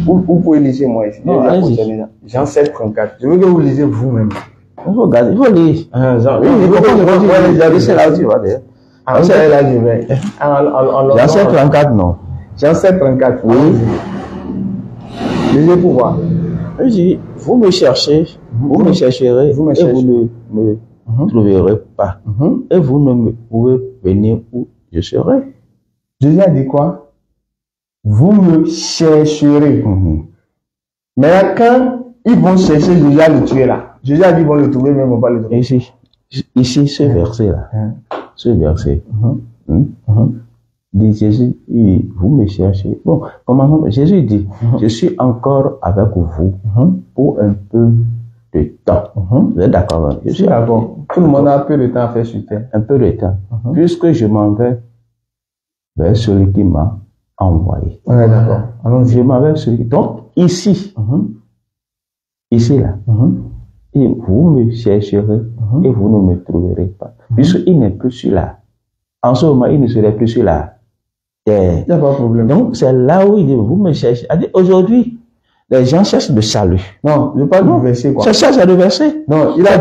Vous pouvez lire moi ici. Non, Jean 7, 34. Je veux que vous lisez vous-même. Il faut lire. Jean, oui, c'est là où tu vas dire. Là, je vais. Jean 7, 34, non. Jean 7, 34. Oui. Lisez pour voir. Je dis, vous me cherchez, vous me chercherez, et vous ne me trouverez pas. Et vous ne me pouvez venir où je serai. Jésus a dit quoi? Vous me chercherez. Mais quand ils vont chercher, Jésus a le tuer là. Jésus a dit qu'ils vont le trouver, mais ils ne vont pas le trouver. Ici, ce verset-là. Ce verset. Dit Jésus, vous me cherchez. Bon, commençons. Jésus dit, je suis encore avec vous pour un peu de temps. Vous êtes d'accord? Je suis d'accord. Tout le monde a un peu de temps à faire sur terre. Un peu de temps. Puisque je m'en vais vers celui qui m'a envoyé. Ouais, d'accord. Alors, je m'en vais avec celui qui... Donc, ici, ici, là, et vous me chercherez et vous ne me trouverez pas. Puisqu'il n'est plus sur là. En ce moment, il ne serait plus sur la terre. Il n'y a pas de problème. Donc, c'est là où il dit, vous me cherchez. Aujourd'hui, les gens cherchent le salut. Non, je parle du verset, quoi. Ça cherche à le verset. Non, il a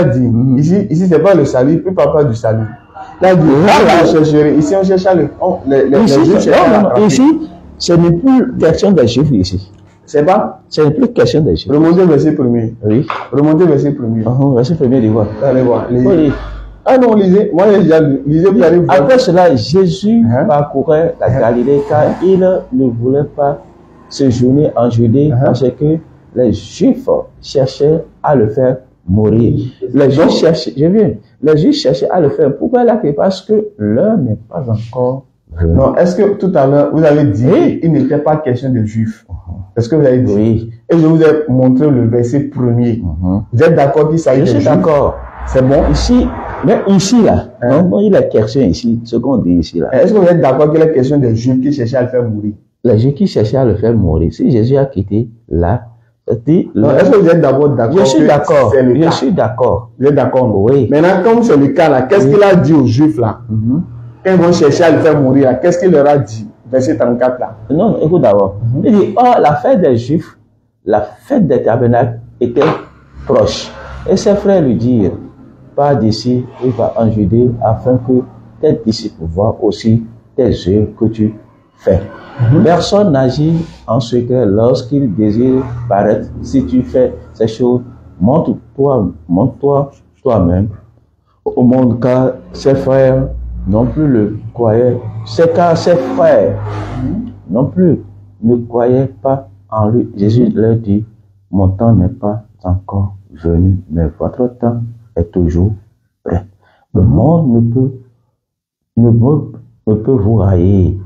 dit, ici, c'est pas le salut, il ne parle pas du salut. Il a dit, là, on chercherait. Ici, on cherche les Juifs cherchent à l'attraper. Ici, ce n'est plus question des Juifs ici. C'est pas? Ce n'est plus question des Juifs. Remontez verset premier. Oui. Remontez verset premier. Verset premier, du voir. Allez voir. Oui. Ah non, lisez. Moi, j'ai déjà lu. Lisez, vous allez voir. Après cela, Jésus parcourait la Galilée car il ne voulait pas séjourner en Judée parce que les Juifs cherchaient à le faire mourir. Les Juifs cherchaient, les Juifs cherchaient à le faire. Pourquoi là? Parce que l'heure n'est pas encore venue. Non, est-ce que tout à l'heure, vous avez dit qu'il n'était pas question de Juifs? Est-ce que vous avez dit? Oui. Et je vous ai montré le verset premier. Vous êtes d'accord qu'il s'agit de Juifs? Je suis d'accord. C'est bon? Ici, mais ici, là, il est question ici, ce qu'on dit ici, là. Est-ce que vous êtes d'accord qu'il est question des Juifs qui cherchaient à le faire mourir? Les Juifs qui cherchaient à le faire mourir. Si Jésus a quitté là, est-ce que vous êtes d'accord? Je suis d'accord. Je suis d'accord. Vous êtes d'accord? Oui. Maintenant, comme c'est le cas là, qu'est-ce qu'il a dit aux Juifs là? Quand ils vont chercher à le faire mourir là, qu'est-ce qu'il leur a dit? Verset 34 là. Non, écoute d'abord. Il dit, la fête des Juifs, la fête des tabernacles était proche. Et ses frères lui dirent, pars d'ici et va en Judée afin que tes disciples voient aussi tes œuvres que tu fais. Personne n'agit en secret lorsqu'il désire paraître. Si tu fais ces choses, montre-toi toi-même au monde, car ses frères non plus le croyaient. C'est car ses frères non plus ne croyaient pas en lui. Jésus leur dit, mon temps n'est pas encore venu, mais votre temps est toujours prêt. Le monde ne peut vous railler.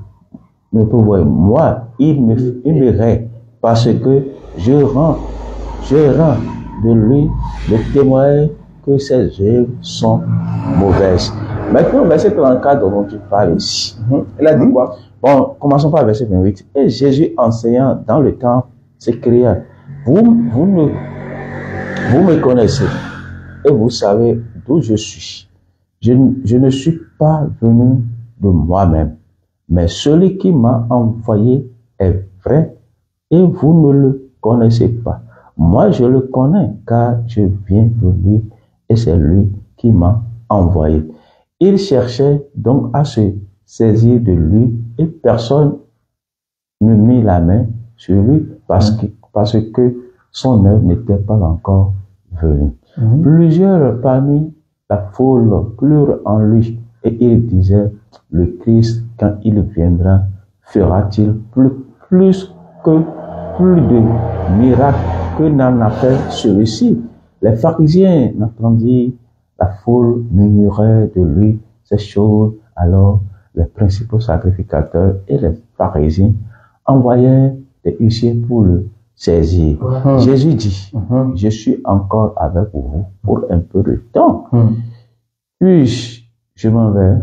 Ne peut voir. Moi, il me raie parce que je rends de lui le témoin que ses œuvres sont mauvaises. Maintenant, verset 34 dont tu parles ici. Il a dit quoi? Bon, commençons par verset 28. Et Jésus enseignant dans le temple s'écria, vous me connaissez et vous savez d'où je suis. Je ne suis pas venu de moi-même, mais celui qui m'a envoyé est vrai et vous ne le connaissez pas. Moi, je le connais car je viens de lui et c'est lui qui m'a envoyé. Il cherchait donc à se saisir de lui et personne ne mit la main sur lui parce que son heure n'était pas encore venue. Plusieurs parmi la foule crurent en lui et ils disaient, le Christ, quand il viendra, fera-t-il plus de miracles que n'en a fait celui-ci? Les pharisiens n'entendirent la foule murmurer de lui ces choses. Alors les principaux sacrificateurs et les pharisiens envoyèrent des huissiers pour le saisir. Jésus dit, je suis encore avec vous pour un peu de temps. Puis je m'en vais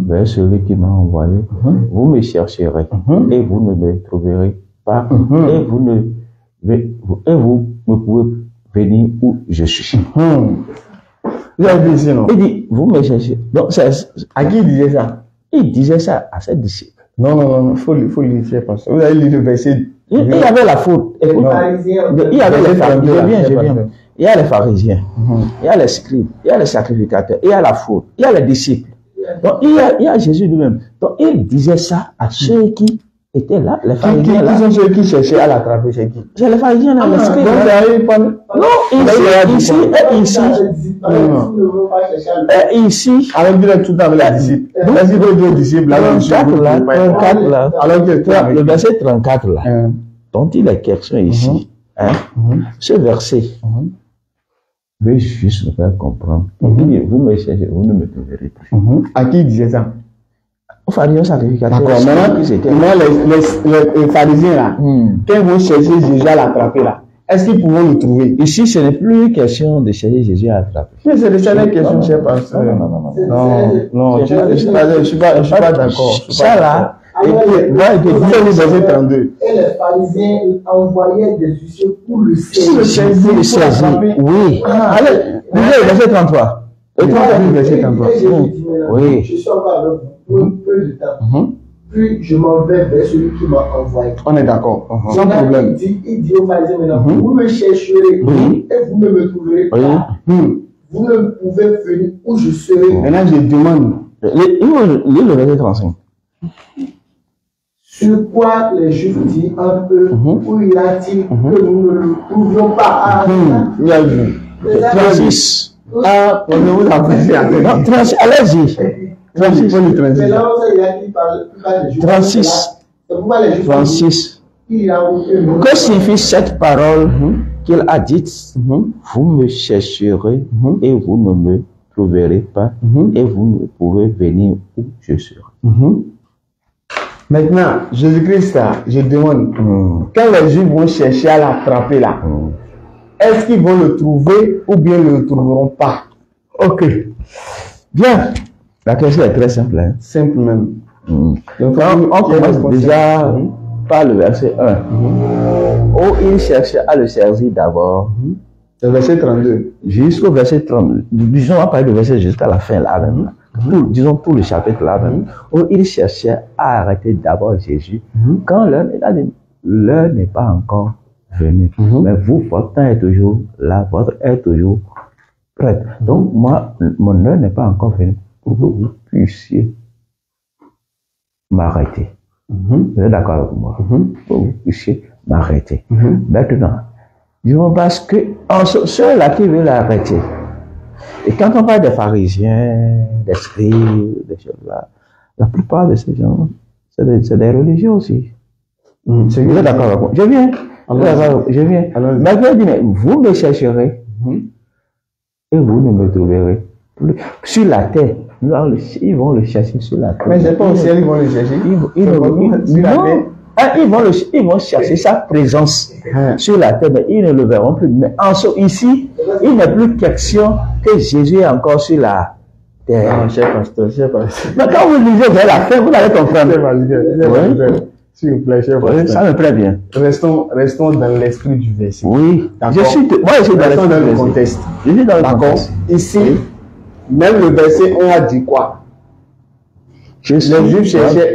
vers celui qui m'a envoyé. Vous me chercherez et vous ne me trouverez pas et vous ne pouvez venir où je suis. Vous avez dit non? Il dit, vous me cherchez. Donc, à qui il disait ça? Il disait ça à ses disciples. Non, il faut lire parce que vous avez lu le verset. Il y avait la faute. Écoute, il y avait les pharisiens. Il y a les pharisiens, il y a les scribes, il y a les sacrificateurs, il y a la faute, il y a les disciples. Donc, il y a Jésus lui-même. Donc, il disait ça à ceux qui étaient là, les pharisiens là. Qui sont ceux qui cherchaient à l'attraper chez qui? C'est les pharisiens là, les scribes. Ici. Alors, il est tout avec les disciples. Est-ce qu'il veut dire disciples là? Alors, le verset 34 là, dont il est question ici, ce verset, veut juste me faire comprendre. Il dit, vous me cherchez, vous ne me trouverez plus. À qui il disait ça? Aux pharisiens sacrificateurs. D'accord, maintenant, les pharisiens là, quand ils vont chercher Jésus à l'attraper là, est-ce qu'ils pourront le trouver? Ici, ce n'est plus question de chercher Jésus à attraper. Mais c'est déjà une question, cher pasteur. Non, je suis pas d'accord. Ça là, verset 32. Et les pharisiens envoyaient des huissiers pour le saisir. Oui. Allez, lisez le verset 33. Verset 33. Oui. Je suis encore avec vous peu de temps. Puis je m'en vais vers celui qui m'a envoyé. On est d'accord. Sans problème. Il dit aux pharisiens maintenant, vous me chercherez et vous ne me trouverez pas. Vous ne pouvez venir où je serai. Maintenant, je demande. Lis le verset 35. Sur quoi les Juifs disent un peu, où ira-t-il que nous ne le trouvions pas? Il a vu. 36. Ah, on vous apprécie. Allez-y. 36. 36. Que signifie cette parole qu'il a dite? Vous me chercherez et vous ne me trouverez pas et vous ne pouvez venir où je serai. Maintenant, Jésus-Christ, je demande, quand les Juifs vont chercher à l'attraper là, est-ce qu'ils vont le trouver ou bien ne le trouveront pas? Ok. Bien. La question est très simple. Hein? Simple même. Donc, on commence déjà par le verset 1. Où il cherchait à le saisir d'abord. Le verset 32. Jusqu'au verset 32. Disons, on va parler du verset jusqu'à la fin là même. Disons tout le chapitre là même. Où il cherchait à arrêter d'abord Jésus. Quand l'heure n'est pas encore venue. Mais vous, votre temps est toujours là. Votre heure est toujours prête. Donc, moi, mon heure n'est pas encore venue pour que vous puissiez m'arrêter. Vous êtes d'accord avec moi? Pour que vous puissiez m'arrêter. Maintenant, disons parce que ceux-là qui veulent l'arrêter, et quand on parle des pharisiens, des scribes, des choses là, la plupart de ces gens, c'est des religieux aussi. Vous êtes d'accord avec moi? Je viens. Je viens. Mais Dieu dit, mais vous me chercherez et vous ne me trouverez plus. Sur la terre, ils vont le chercher sur la terre. Mais c'est pas au ciel, ils vont le chercher. Ils vont chercher sa présence sur la terre, mais ils ne le verront plus. Mais ici, il n'est plus question que Jésus est encore sur la terre. Non, cher pasteur. Mais quand vous lisez vers la fin, vous allez comprendre. S'il vous plaît, cher pasteur. Ça me plaît bien. Restons dans l'esprit du verset. Oui. Moi, je suis dans le contexte. Je suis dans le d'accord. contexte. Ici, même le verset, on a dit quoi? Les Juifs cherchaient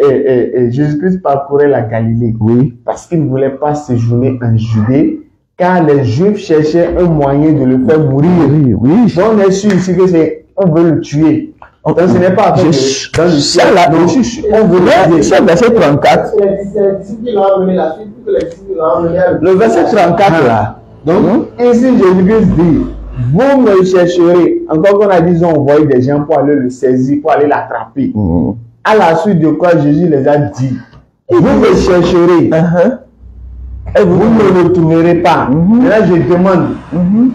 et Jésus-Christ parcourait la Galilée. Oui. Parce qu'il ne voulait pas séjourner en Judée, car les Juifs cherchaient un moyen de le faire mourir. Oui. Donc on est sûr ici que c'est on veut le tuer. Donc ce n'est pas dans le ciel là. On veut le tuer. C'est le verset 34. Le verset 34 là. Donc ici Jésus-Christ dit, vous me chercherez. Encore qu'on a dit, ils ont envoyé des gens pour aller le saisir, pour aller l'attraper. À la suite de quoi Jésus les a dit, vous me chercherez et vous ne le trouverez pas. Et là, je demande,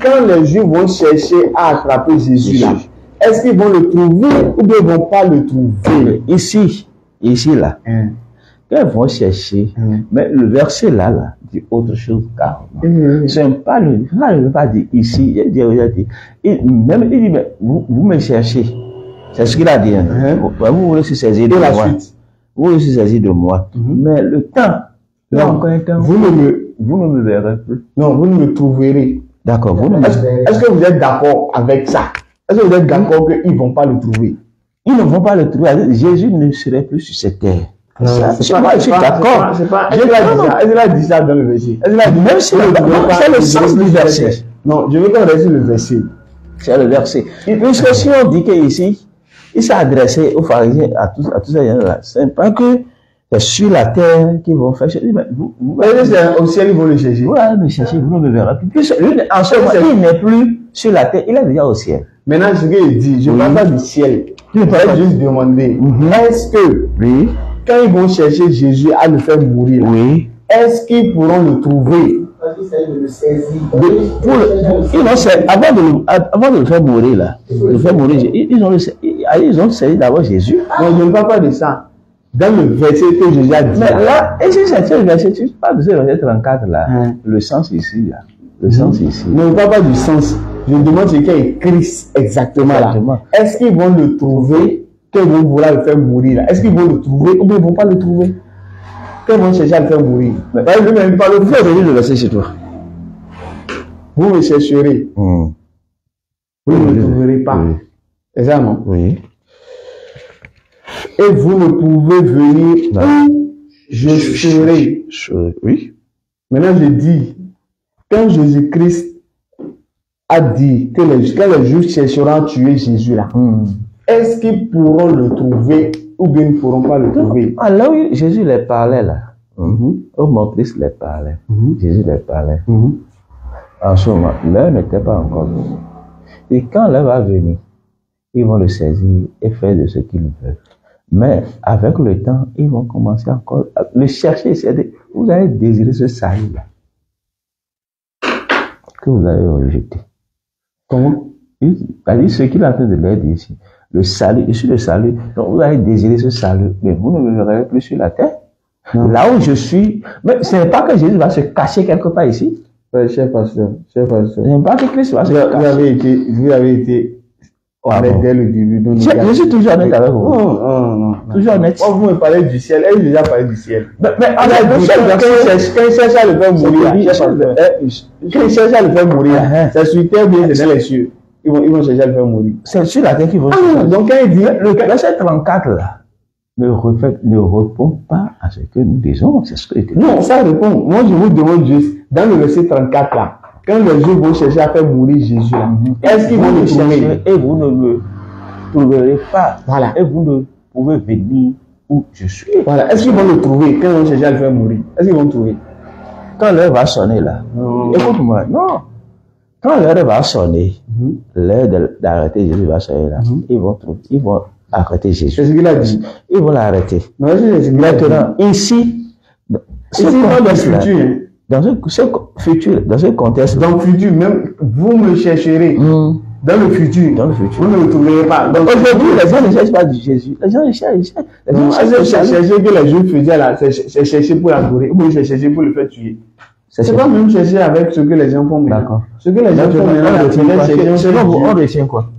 quand les Juifs vont chercher à attraper Jésus là, est-ce qu'ils vont le trouver ou bien ils ne vont pas le trouver? Ici là, quand ils vont chercher, mais le verset là dit autre chose carrément. C'est pas le, je ne veux pas dire ici, il dit, même il dit, mais vous me cherchez. C'est ce qu'il a dit. Vous voulez se saisir de moi. Vous voulez se saisir de moi. Mais le temps, vous ne me verrez plus. Non, vous ne me trouverez. D'accord. Est-ce que vous êtes d'accord avec ça? Est-ce que vous êtes d'accord qu'ils ne vont pas le trouver? Ils ne vont pas le trouver. Jésus ne serait plus sur cette terre. Je suis d'accord. Est-ce qu'il a dit ça dans le verset? Même si c'est le sens du verset. Non, je veux qu'on reste le verset. C'est le verset. Puisque si on dit qu'ici, il s'est adressé aux pharisiens, à tous ces gens-là, c'est pas que c'est sur la terre qu'ils vont faire. Mais au ciel, ils vont le chercher. Vous allez me chercher, vous ne me verrez plus. Puis, en ce moment, il n'est plus sur la terre, il est déjà au ciel. Maintenant, ce qu'il dit, je ne parle pas du ciel. Je vais juste demander, est-ce que, quand ils vont chercher Jésus à le faire mourir, est-ce qu'ils pourront le trouver? Avant de le faire mourir là, ils ont saisi d'abord Jésus. Non, je ne parle pas de ça. Dans le verset que Jésus a dit. Mais là, et si c'est le verset, tu parles de ce verset 34 là, le sens ici là. Le sens ici. Non, je ne parle pas du sens. Je demande ce qui est écrit exactement là. Est-ce qu'ils vont le trouver qu'ils vont vouloir le faire mourir là, est-ce qu'ils vont le trouver ou bien ils ne vont pas le trouver? Qu'ils vont chercher à le faire mourir. Mais lui-même pas le faire. Vous le verset chez toi. Vous me chercherez. Vous ne le trouverez pas. Oui. C'est ça, non? Oui. Et vous ne pouvez venir où je serai. Oui. Maintenant, je dis, quand Jésus-Christ a dit que les Juifs chercheront à tuer Jésus là, est-ce qu'ils pourront le trouver ou bien ils ne pourront pas le trouver? Ah là oui, Jésus les parlait là. Oh, mon Christ les parlait. Jésus les parlait. En ce moment, l'heure n'était pas encore venue. Et quand l'heure va venir, ils vont le saisir et faire de ce qu'ils veulent. Mais avec le temps, ils vont commencer encore à le chercher. Vous allez désirer ce salut-là que vous allez rejeter. Comment? C'est-à-dire ce qu'il est en train de leur dire ici. Le salut, je suis le salut. Donc vous allez désirer ce salut, mais vous ne me verrez plus sur la terre. Non. Là où je suis, mais ce n'est pas que Jésus va se cacher quelque part ici. Ouais, cher pasteur. Ce n'est pas que Christ va se cacher. Vous avez été honnête dès le début. Je suis toujours honnête avec vous. Non. Toujours honnête. Vous me parlez du ciel. Elle a déjà parlé du ciel. Mais quand il cherche à le faire mourir, quand il cherche à le faire mourir, c'est sur terre bien, c'est dans les cieux. Ils vont chercher à le faire mourir. C'est sur la terre qu'ils vont. Donc quand il dit, le verset 34 là, ne répond pas à ce que nous disons. C'est ce que non, ça répond. Moi, je vous demande juste, dans le verset 34 là, quand les Juifs vont chercher à faire mourir Jésus là, est-ce qu'ils vont le trouver? Et vous ne me trouverez pas. Voilà. Et vous ne pouvez venir où je suis. Voilà. Est-ce qu'ils vont le trouver quand ils vont chercher à le faire mourir? Est-ce qu'ils vont le trouver? Quand l'heure va sonner là, écoute-moi, non. Quand l'heure va sonner, l'heure d'arrêter Jésus va sonner là, ils vont arrêter Jésus. C'est ce qu'il a dit. Ils vont l'arrêter. Maintenant, ici, dans le futur, dans ce contexte, dans le futur, même vous me chercherez. Dans le futur, vous ne le trouverez pas. Aujourd'hui, les gens ne cherchent pas du Jésus. Les gens cherchent. Chercher que les Juifs faisaient là, c'est chercher pour l'adorer, ou c'est chercher pour le faire tuer. C'est pas même chercher avec ce que les gens font. D'accord. Ce que les gens font maintenant, selon vous, on retient quoi?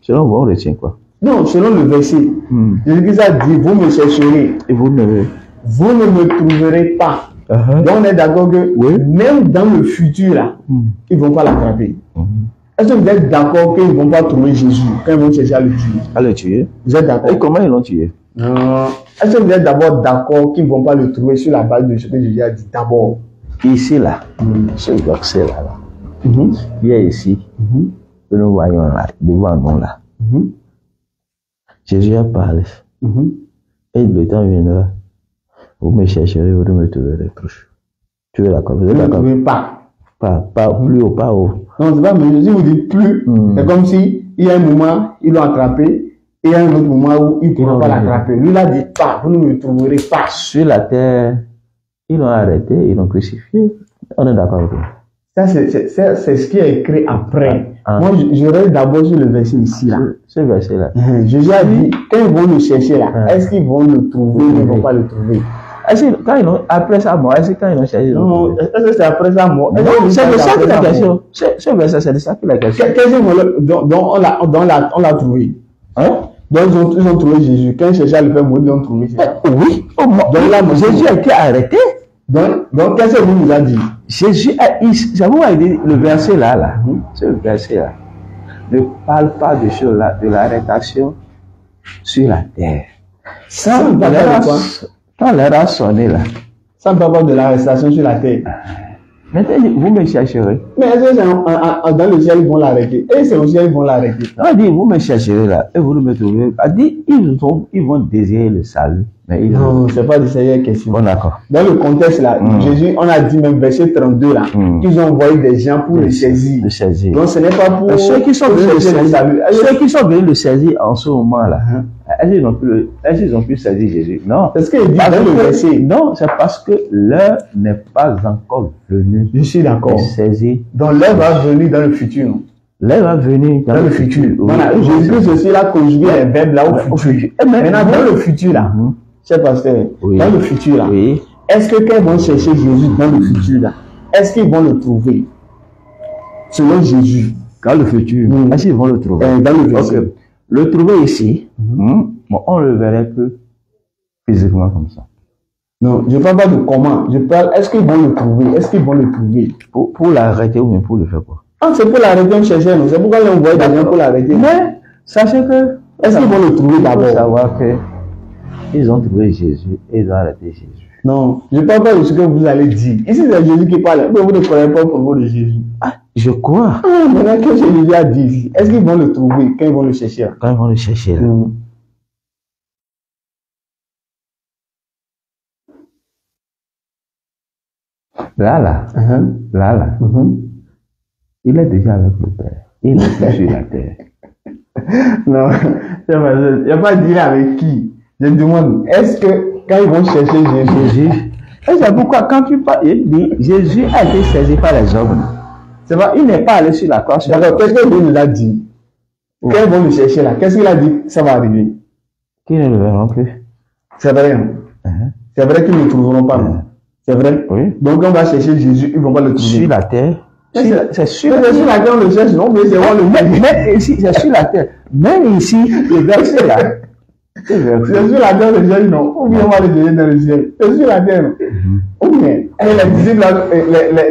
Selon vous, on retient quoi? Non, selon le verset. Jésus a dit, vous me chercherez. Et vous ne me trouverez pas. Donc on est d'accord que même dans le futur là, ils vont pas l'attraper. Est-ce que vous êtes d'accord qu'ils vont pas trouver Jésus quand ils vont chercher à le tuer? À le tuer? Vous êtes d'accord? Et comment ils l'ont tué? Est-ce que vous êtes d'abord d'accord qu'ils vont pas le trouver sur la base de ce que Jésus a dit d'abord? Ici là, ce verset là, il y a ici, que nous voyons là, devant nous là. Jésus a parlé. Et le temps viendra, vous me chercherez, vous ne me trouverez plus. Tu es d'accord? Vous êtes d'accord? Ne pas. Pas plus haut, pas haut. Non, c'est pas mais si vous dites plus, c'est comme si il y a un moment, ils l'ont attrapé, et il y a un autre moment où ils ne pourront pas l'attraper. Lui, il a dit pas, vous ne me trouverez pas. Sur la terre, ils l'ont arrêté, ils l'ont crucifié. On est d'accord avec vous. Ça, c'est ce qui est écrit après. Moi, j'aurais d'abord sur le verset ici, là. Ce verset-là. Jésus a dit, quand ils vont le chercher, là, est-ce qu'ils vont le trouver ou ils ne vont pas le trouver? Est-ce que quand ils ont, après sa mort, est-ce que quand ils ont cherché? Non, est-ce que c'est après sa mort? C'est de ça qu'il a question. Ce verset, c'est de ça qu'il a question. Donc, on l'a trouvé. Donc, ils ont trouvé Jésus. Quand ils cherchaient à le faire mourir, ils ont trouvé Jésus. Oui. Donc là, Jésus a été arrêté. Donc, qu'est-ce que vous nous a dit? Jésus a, j'avoue, le verset là, ce verset là, ne parle pas de choses là, de l'arrêtation sur la terre. Quand l'heure a sonné là. Ça ne parle pas de l'arrestation sur la terre. Maintenant, vous me chercherez. Mais est-ce que dans le ciel, ils vont l'arrêter? Et c'est au ciel, ils vont l'arrêter. On dit, vous me chercherez là, et vous ne me trouverez pas. Dit, ils vont désirer le salut. Mais non, c'est pas de sérieux question. Bon, d'accord. Dans le contexte là, Jésus, on a dit même verset 32 là, qu'ils ont envoyé des gens pour le saisir. Donc ce n'est pas pour ceux qui sont venus le saisir. Ceux qui sont venus le saisir en ce moment là, est-ce qu'ils ont pu saisir Jésus? Non. C'est ce qu'il dit dans le verset. Non, c'est parce que l'heure n'est pas encore venue. Je suis d'accord. Donc l'heure va venir dans le futur. L'heure va venir dans le futur. Voilà, Jésus aussi là conjugué les verbes là au futur. Maintenant dans le futur là. Cher pasteur, dans le futur là, est-ce que quand ils vont chercher Jésus dans le futur là, est-ce qu'ils vont le trouver? Selon Jésus. Dans le futur, est-ce qu'ils vont le trouver? Dans le verset. Le trouver ici, bon, on le verrait que physiquement comme ça. Non, je ne parle pas de comment. Je parle, est-ce qu'ils vont le trouver? Est-ce qu'ils vont le trouver? Pour l'arrêter ou bien pour le faire quoi? Ah, c'est pour l'arrêter, on cherchait, non? C'est pourquoi on envoie des gens pour l'arrêter. Mais, sachez que, est-ce qu'ils vont le trouver d'abord? Il faut savoir que ils ont trouvé Jésus et ils ont arrêté Jésus. Non, je ne parle pas de ce que vous allez dire. Ici, c'est Jésus qui parle. Mais vous ne croyez pas au propos de Jésus. Ah, je crois. Ah, maintenant que Jésus a dit ici, est-ce qu'ils vont le trouver quand ils vont le chercher? Quand ils vont le chercher là. Là, il est déjà avec le Père. Il est sur la terre. Non, il n'y a pas dit avec qui. Je demande, est-ce que quand ils vont chercher Jésus, et c'est pourquoi quand tu parles, il dit, Jésus a été saisi par les hommes. C'est pas, il n'est pas allé sur la croix. D'accord, qu'est-ce que Dieu nous a dit? Quand ils vont le chercher là, qu'est-ce qu'il a dit? Ça va arriver. Qu'ils ne le verront plus. C'est vrai, hein? C'est vrai qu'ils ne le trouveront pas, non? C'est vrai? Oui. Donc quand on va chercher Jésus, ils ne vont pas le trouver. Sur la terre. C'est sur la terre, on le cherche, non? Mais c'est le mais ici, c'est sur la terre. Même ici, le verset là. C'est sur la terre, le ciel, non? Ou bien on va le chercher dans le ciel. C'est sur la terre, non? Ou bien, les disciples,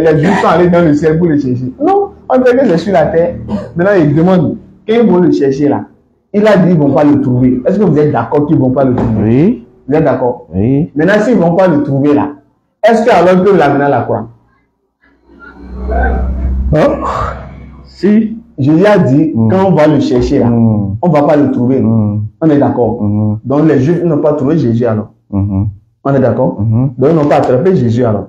les Juifs sont allés dans le ciel pour le chercher. Non, on dirait que c'est sur la terre. Maintenant, ils demandent, quand ils vont le chercher là, il a dit qu'ils ne vont pas le trouver. Est-ce que vous êtes d'accord qu'ils ne vont pas le trouver? Oui. Vous êtes d'accord? Oui. Maintenant, s'ils ne vont pas le trouver là, est-ce qu'alors que l'amener à la croix? Si. Jésus a dit, quand on va le chercher là, on ne va pas le trouver. On est d'accord? Donc les Juifs n'ont pas trouvé Jésus alors. On est d'accord? Donc ils n'ont pas attrapé Jésus alors.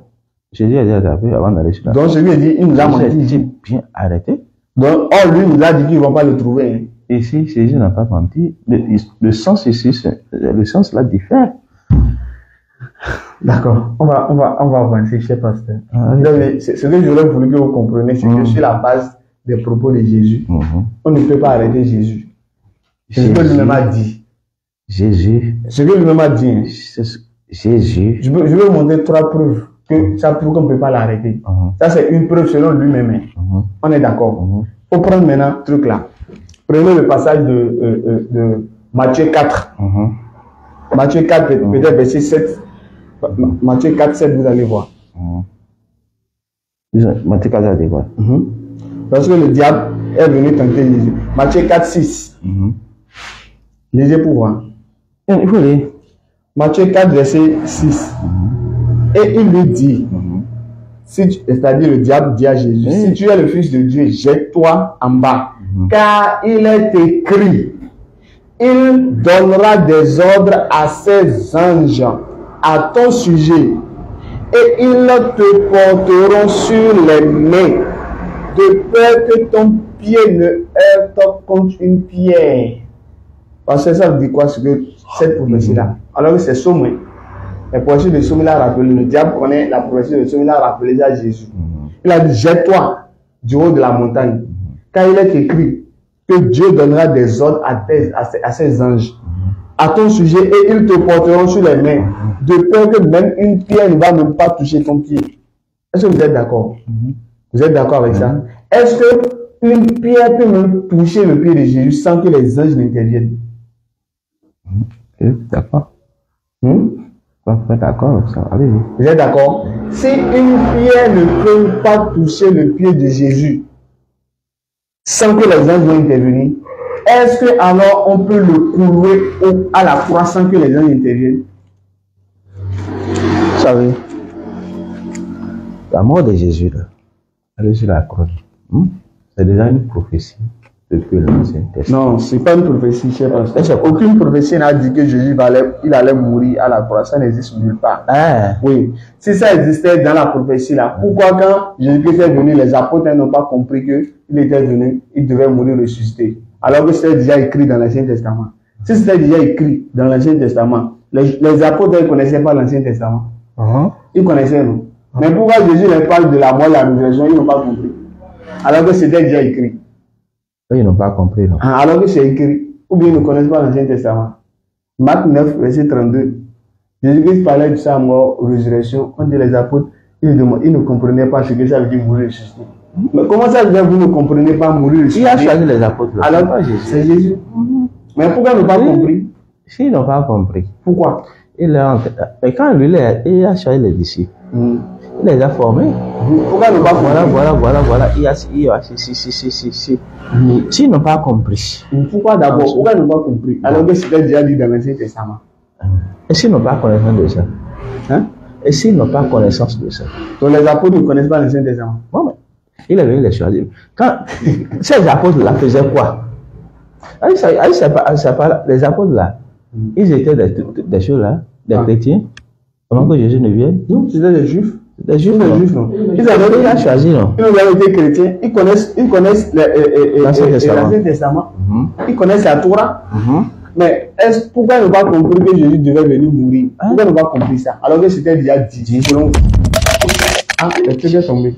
Jésus a déjà attrapé avant d'aller sur la croix. Donc Jésus a dit, il nous a menti. J'ai bien arrêté. Donc, lui nous a dit qu'ils ne vont pas le trouver. Ici, Jésus n'a pas menti. Le sens ici, le sens là diffère. D'accord. On va avancer, cher pasteur. Ce que j'aurais voulu que vous compreniez, c'est que sur la base des propos de Jésus, on ne peut pas arrêter Jésus. C'est ce que lui-même a dit. Jésus. Ce que lui-même a dit. Jésus. Je vais vous montrer 3 preuves que ça prouve qu'on ne peut pas l'arrêter. Ça, c'est une preuve selon lui-même. On est d'accord. Il faut prendre maintenant ce truc là. Prenez le passage de Matthieu 4. Matthieu 4, peut-être verset 7. Matthieu 4, 7, vous allez voir. Matthieu 4, c'est quoi? Parce que le diable est venu tenter Jésus. Matthieu 4, 6. Lisez pour voir. Il faut lire. Matthieu 4, verset 6. Et il lui dit, c'est-à-dire le diable dit à Jésus, si tu es le Fils de Dieu, jette-toi en bas. Car il est écrit, il donnera des ordres à ses anges à ton sujet et ils te porteront sur les mains de peur que ton pied ne heurte contre une pierre. Parce que ça veut dire quoi, ce que cette prophétie-là? Alors que c'est Somme. La prophétie de Somme l'a rappelé, le diable connaît la prophétie de Somme, l'a rappelé à Jésus. Il a dit, jette-toi du haut de la montagne. Car il est écrit que Dieu donnera des ordres à ses anges à ton sujet et ils te porteront sur les mains de peur que même une pierre ne va même pas toucher ton pied. Est-ce que vous êtes d'accord? Vous êtes d'accord avec ça? Est-ce que une pierre peut même toucher le pied de Jésus sans que les anges n'interviennent? D'accord. D'accord avec ça. Allez-y. Vous êtes d'accord? Si une pierre ne peut pas toucher le pied de Jésus sans que les anges vont intervenir, est-ce que alors on peut le couler à la croix sans que les anges interviennent? Vous savez, la mort de Jésus, là, aller sur la croix, c'est déjà une prophétie depuis l'Ancien Testament. Non, ce n'est pas une prophétie, cher pasteur. Aucune prophétie n'a dit que Jésus allait mourir à la croix. Ça n'existe nulle part. Oui. Si ça existait dans la prophétie, là, pourquoi quand Jésus est venu, les apôtres n'ont pas compris qu'il était venu, il devait mourir ressuscité? Alors que c'était déjà écrit dans l'Ancien Testament. Si c'était déjà écrit dans l'Ancien Testament, les apôtres ne connaissaient pas l'Ancien Testament. Ils connaissaient, non? Mais pourquoi Jésus leur parle de la mort et de la résurrection, ils n'ont pas compris? Alors que c'était déjà écrit. Ils n'ont pas compris, non? Alors que c'est écrit. Ou bien ils ne connaissent pas l'Ancien Testament. Marc 9, verset 32. Jésus-Christ parlait de sa mort, résurrection. On dit les apôtres, ils ne comprenaient pas ce que ça veut dire mourir ressuscité. Mais comment ça veut dire que vous ne comprenez pas mourir ressuscité? Qui a choisi les apôtres? Alors, c'est Jésus. Mais pourquoi ils n'ont pas compris? S'ils n'ont pas compris. Pourquoi? Et quand lui, il a choisi les disciples, il les a formés. Pourquoi ils n'ont pas compris? Voilà. Il y a si. S'ils n'ont pas compris. Pourquoi d'abord? Pourquoi ils n'ont pas compris? Alors que c'était déjà dit dans l'Ancien Testament. Et s'ils n'ont pas connaissance de ça? Hein? Et s'ils n'ont pas connaissance de ça? Donc les apôtres ne connaissent pas l'Ancien Testament. Bon, mais il avait les choisir. Quand ces apôtres-là faisaient quoi? Les apôtres-là, ils étaient des choses là, des chrétiens, avant que Jésus ne vienne. Non, c'était des juifs. Des juifs, non. Ils avaient déjà choisi, non? Ils ont été chrétiens, ils connaissent l'Ancien Testament. Ils connaissent la Torah. Mais pourquoi ils n'ont pas compris que Jésus devait venir mourir? Pourquoi ils n'ont pas compris ça? Alors que c'était déjà dit. Selon... Ah, le truc est tombé.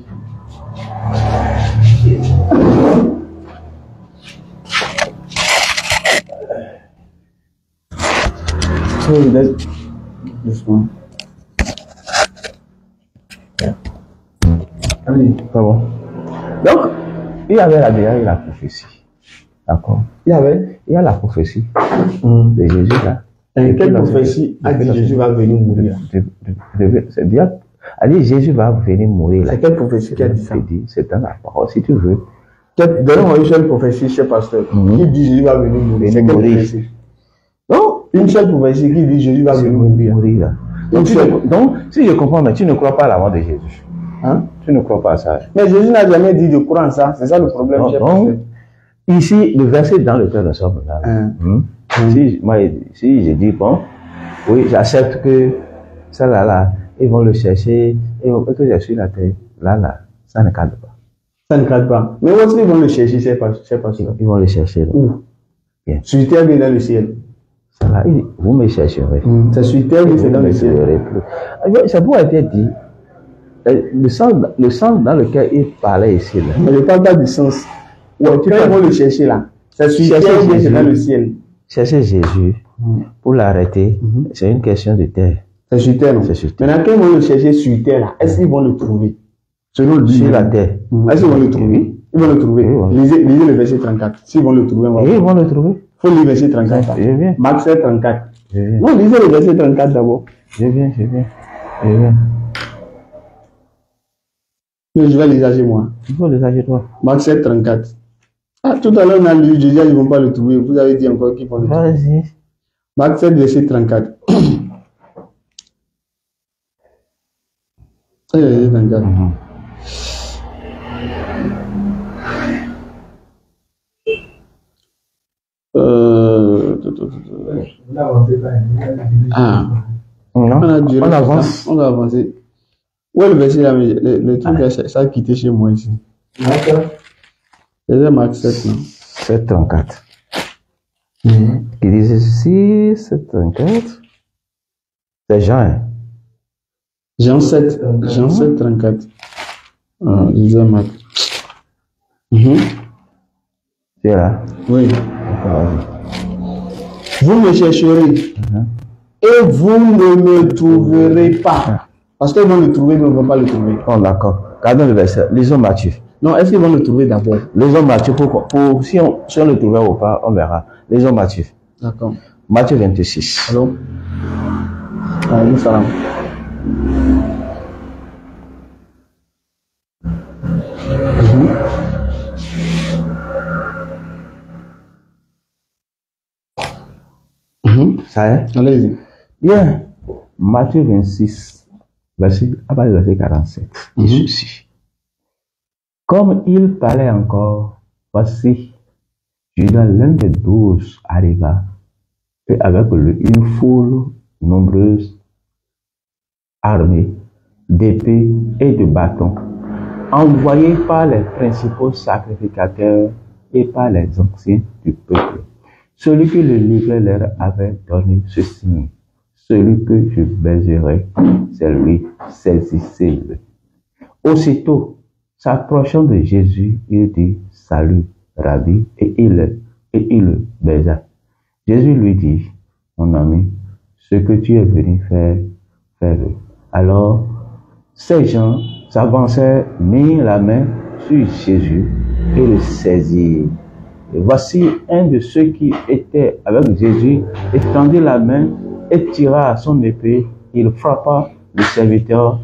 Doucement. Allez, pas bon. Donc, il y avait la prophétie. D'accord. Il y a la prophétie de Jésus là. Et quelle prophétie a dit Jésus va venir mourir? C'est-à-dire, Jésus va venir mourir là. C'est quelle prophétie qui a dit ça? C'est dans la parole, si tu veux. Donne-moi une seule prophétie, cher pasteur, qui dit Jésus va venir mourir. C'est quelle prophétie? Non, une seule prophétie qui dit Jésus va venir mourir. Donc, si je comprends, mais tu ne crois pas à la mort de Jésus. Hein? Tu ne crois pas à ça. Mais Jésus n'a jamais dit de croire en ça. C'est ça le problème, cher pasteur. Ici, le verset dans lequel nous sommes là. Si je dis, bon, oui, j'accepte que ça là, ils vont le chercher, et que je suis la terre, là, ça ne cadre pas. Ça ne cadre pas. Mais où est-ce qu'ils vont le chercher, cher pasteur? Ils vont le chercher là. Où? Bien. Sur terre, bien dans le ciel. Ça là, vous me chercherez. C'est sur terre, c'est dans le ciel. Ça pourrait être dit. Le sens dans lequel il parlait ici. Là. Mais je ne parle pas du sens. Ouais, quand ils vont le chercher là, c'est sur terre ou c'est dans le ciel? Chercher Jésus pour l'arrêter, c'est une question de terre. C'est sur terre, non? C'est sur terre. Maintenant, quand ils vont le chercher sur terre là, est-ce qu'ils vont le trouver? Selon lui. Sur la terre. Est-ce qu'ils vont le trouver? Ils vont le trouver. Lisez le verset 34. S'ils vont le trouver, ils vont le trouver. Il faut lire le verset 34. Je viens. Marc 7, 34. Non, lisez le verset 34 d'abord. Je viens. Mais je vais les âger moi. Il faut les âger toi. Marc 7, 34. Ah, tout à l'heure, on a lu, Jésus, ils ne vont pas le trouver. Vous avez dit encore qu'ils vont le trouver. Vas-y. Marc 7, verset 34. Verset 34. On avance. On va avancer. Où est le verset là? Le truc, ça a quitté chez moi ici. C'est Marc 7, non? 7, 34. Qui disait ceci, 7, 34. C'est Jean, hein? Jean 7, 34. Lisez Marc. C'est là? Oui. Vous me chercherez et vous ne me trouverez pas. Parce qu'ils vont le trouver, mais on ne va pas le trouver. Oh, d'accord. Regardons le verset. Lisons Matthieu. Non, est-ce qu'ils vont le trouver d'abord? Lisons Matthieu. Si on le trouvait ou pas, on verra. Lisons Matthieu. D'accord. Matthieu 26. Allô? Allô, salam. Ça y est? Allez-y. Bien. Matthieu 26, verset 47. Et ceci. Comme il parlait encore, voici, Judas, l'un des 12, arriva, et avec lui une foule nombreuse, armée, d'épées et de bâtons, envoyée par les principaux sacrificateurs et par les anciens du peuple. Celui que le livre leur avait donné ce signe. Celui que je baiserai, c'est lui, saisissez-le. Aussitôt, s'approchant de Jésus, il dit, salut, Rabbi, et il le baisa. Jésus lui dit, mon ami, ce que tu es venu faire, fais-le. Alors, ces gens s'avançaient, mirent la main sur Jésus et le saisirent. Et voici un de ceux qui étaient avec Jésus, étendit la main et tira son épée. Il frappa le serviteur